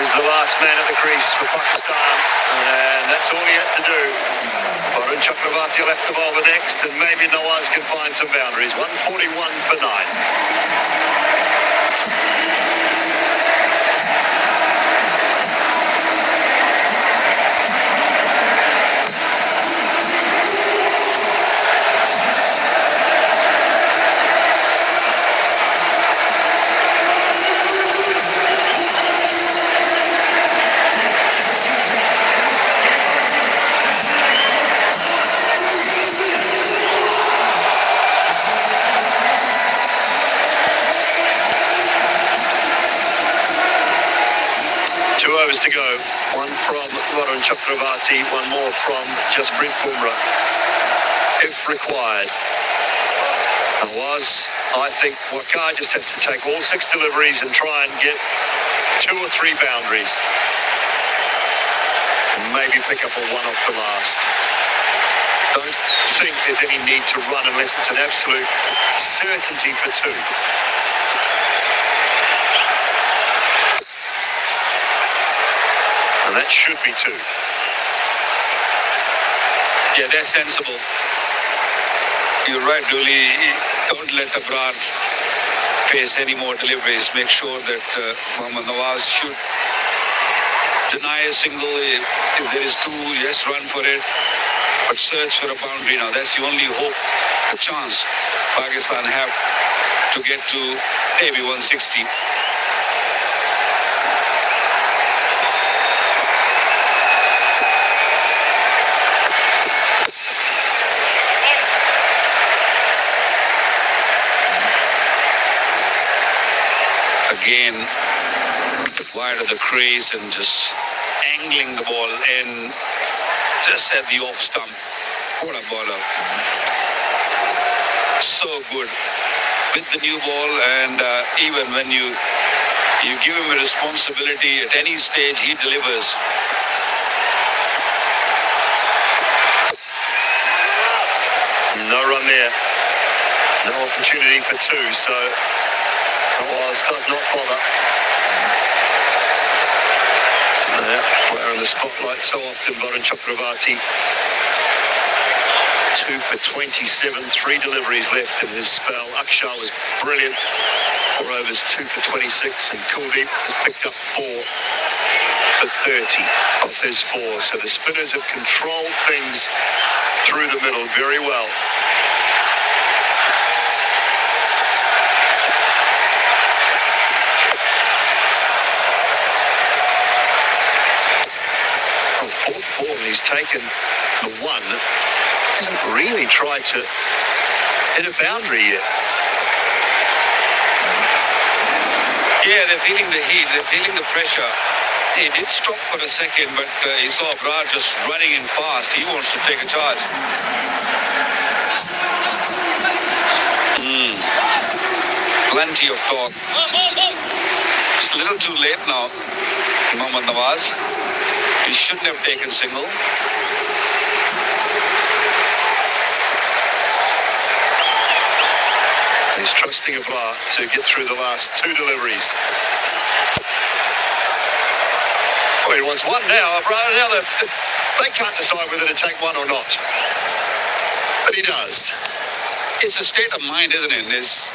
He's the last man at the crease for Pakistan, and that's all he had to do. Varun Chakravarti left the bowler next, and maybe Nawaz can find some boundaries. 141 for 9. To go. One from Varun Chakravarti, one more from Jasprit Bumrah, if required. I think Waqar just has to take all 6 deliveries and try and get 2 or 3 boundaries. And maybe pick up a 1 off the last. Don't think there's any need to run unless it's an absolute certainty for 2. And that should be 2. Yeah, they're sensible. You're right, Dooley. Don't let Abrar face any more deliveries. Make sure that Mohammad Nawaz should deny a single. If there is 2, yes, run for it. But search for a boundary now. That's the only hope, the chance Pakistan have to get to maybe 160. Again, wide of the crease and just angling the ball in just at the off stump. What a bowler. So good with the new ball, and even when you give him a responsibility at any stage, he delivers. no run there. No opportunity for two, so Nawaz does not bother. Player in the spotlight so often, Varun Chakravarti. 2 for 27, 3 deliveries left in his spell. Akshar was brilliant. 4 overs, 2 for 26, and Kuldeep has picked up 4 for 30 of his 4. So the spinners have controlled things through the middle very well. On 4th ball, and he's taken the 1. Hasn't really tried to hit a boundary yet. Yeah, they're feeling the heat, they're feeling the pressure. He did stop for a second, but he saw Brad just running in fast. He wants to take a charge. Plenty of talk. It's a little too late now, Mohammad Nawaz. He shouldn't have taken single. He's trusting Abrar to get through the last 2 deliveries. Oh, he wants 1 now. Abrar, now they can't decide whether to take 1 or not. But he does. It's a state of mind, isn't it? It's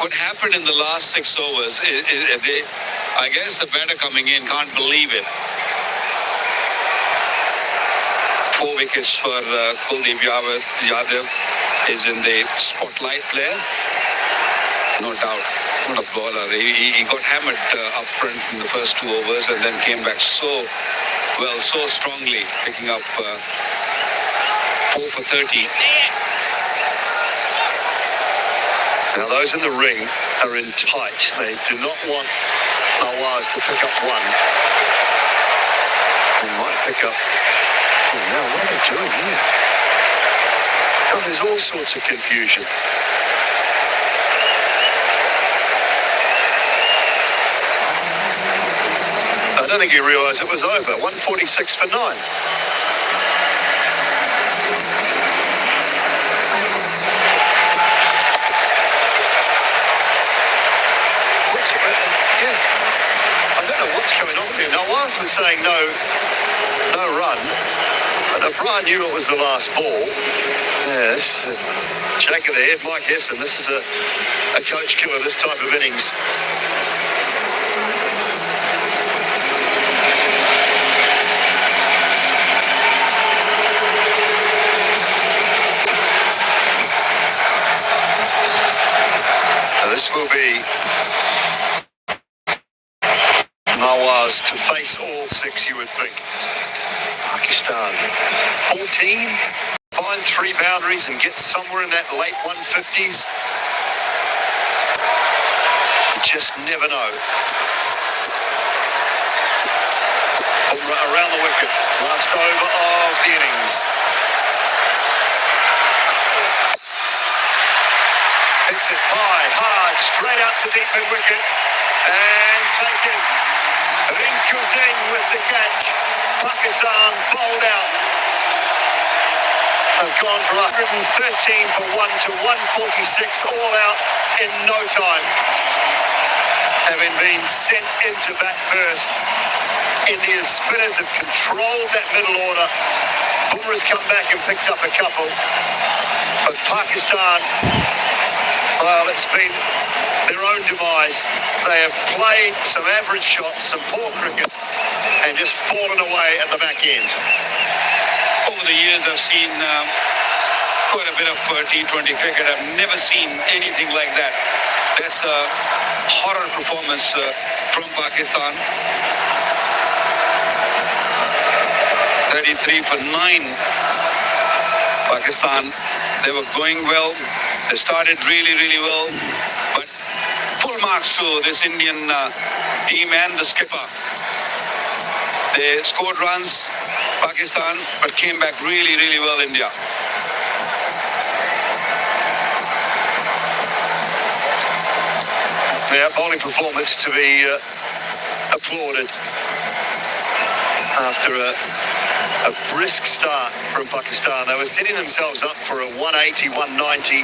what happened in the last 6 overs. I guess the batter coming in can't believe it. 4 wickets for Kuldeep Yadav. Is in the spotlight player, no doubt. What a bowler. He got hammered up front in the first 2 overs and then came back so well, so strongly, picking up 4 for 30. Now those in the ring are in tight. They do not want Nawaz to pick up 1. They might pick up... Oh, now what are they doing here? Oh, there's all sorts of confusion. I don't think he realised it was over. 146 for 9. I don't know what's going on there. Nawaz was saying no run, but Abrar knew it was the last ball. Yes, shake of the head, Mike Hesson. This is a coach killer, this type of innings. Now this will be Nawaz to face all 6, you would think. Pakistan, 14. Find 3 boundaries and get somewhere in that late 150s. You just never know. Around the wicket. Last over of the innings. Hits it high, hard, straight out to deep mid wicket. And taken. Rinku Singh with the catch. Pakistan bowled out. Have gone from 113 for 1 to 146 all out in no time. Having been sent into bat first, India's spinners have controlled that middle order. Bumrah's come back and picked up a couple. But Pakistan, well, it's been their own demise. They have played some average shots, some poor cricket, and just fallen away at the back end. Over the years, I've seen quite a bit of T20 cricket. I've never seen anything like that. That's a horror performance from Pakistan. 33 for 9. Pakistan, they were going well. They started really, really well. But full marks to this Indian team and the skipper. They scored runs, Pakistan, but came back really, really well, India. Yeah, bowling performance to be applauded after a A brisk start from Pakistan. They were setting themselves up for a 180, 190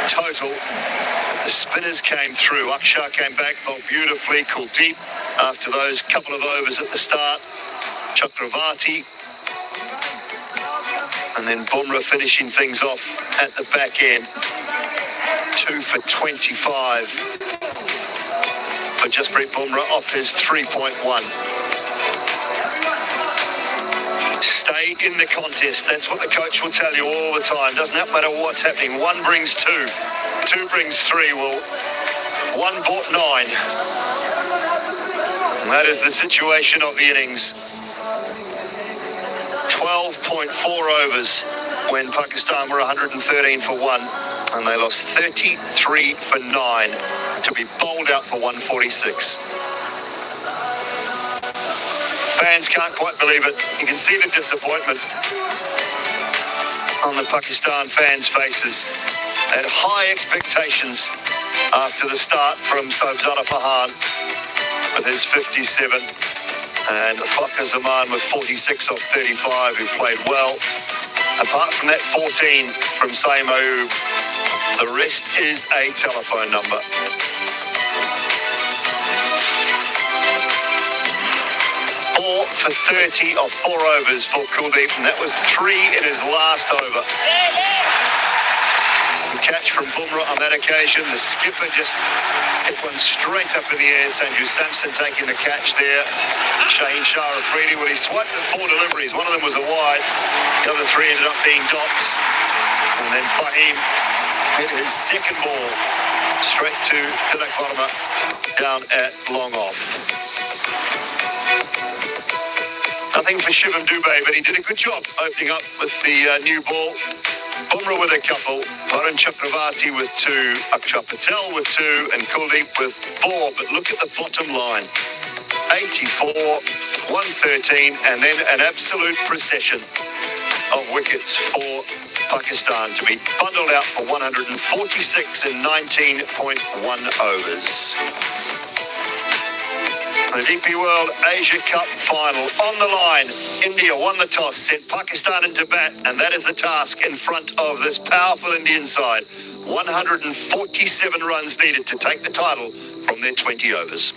total. But the spinners came through. Akshar came back, bowled beautifully. Kuldeep, after those couple of overs at the start. Chakravarti. And then Bumrah finishing things off at the back end. 2 for 25. But Jasprit Bumrah off his 3.1. Stay in the contest. That's what the coach will tell you all the time. Doesn't matter what's happening. 1 brings 2. 2 brings 3. Well, 1 bought 9. And that is the situation of the innings. 12.4 overs when Pakistan were 113 for 1. And they lost 33 for 9 to be bowled out for 146. Fans can't quite believe it. You can see the disappointment on the Pakistan fans' faces. They had high expectations after the start from Sobzada Fahan with his 57 and Fakhar Zaman with 46 off 35, who played well. Apart from that 14 from Saeem Ayub, the rest is a telephone number. 4 for 30 off 4 overs for Kuldeep, and that was 3 in his last over. The catch from Bumrah on that occasion. The skipper just hit one straight up in the air. Sanju Samson taking the catch there. Shaheen Shah Afridi, well, he swiped the 4 deliveries. One of them was a wide. The other 3 ended up being dots. And then Fahim hit his second ball straight to Tilak Varma down at long off. Nothing for Shivam Dubey, but he did a good job opening up with the new ball. Bumrah with a couple, Varun Chakravarti with 2, Akshar Patel with 2, and Kuldeep with 4. But look at the bottom line. 84, 113, and then an absolute procession of wickets for Pakistan to be bundled out for 146 in 19.1 overs. The DP World Asia Cup final on the line. India won the toss, sent Pakistan into bat, and that is the task in front of this powerful Indian side. 147 runs needed to take the title from their 20 overs.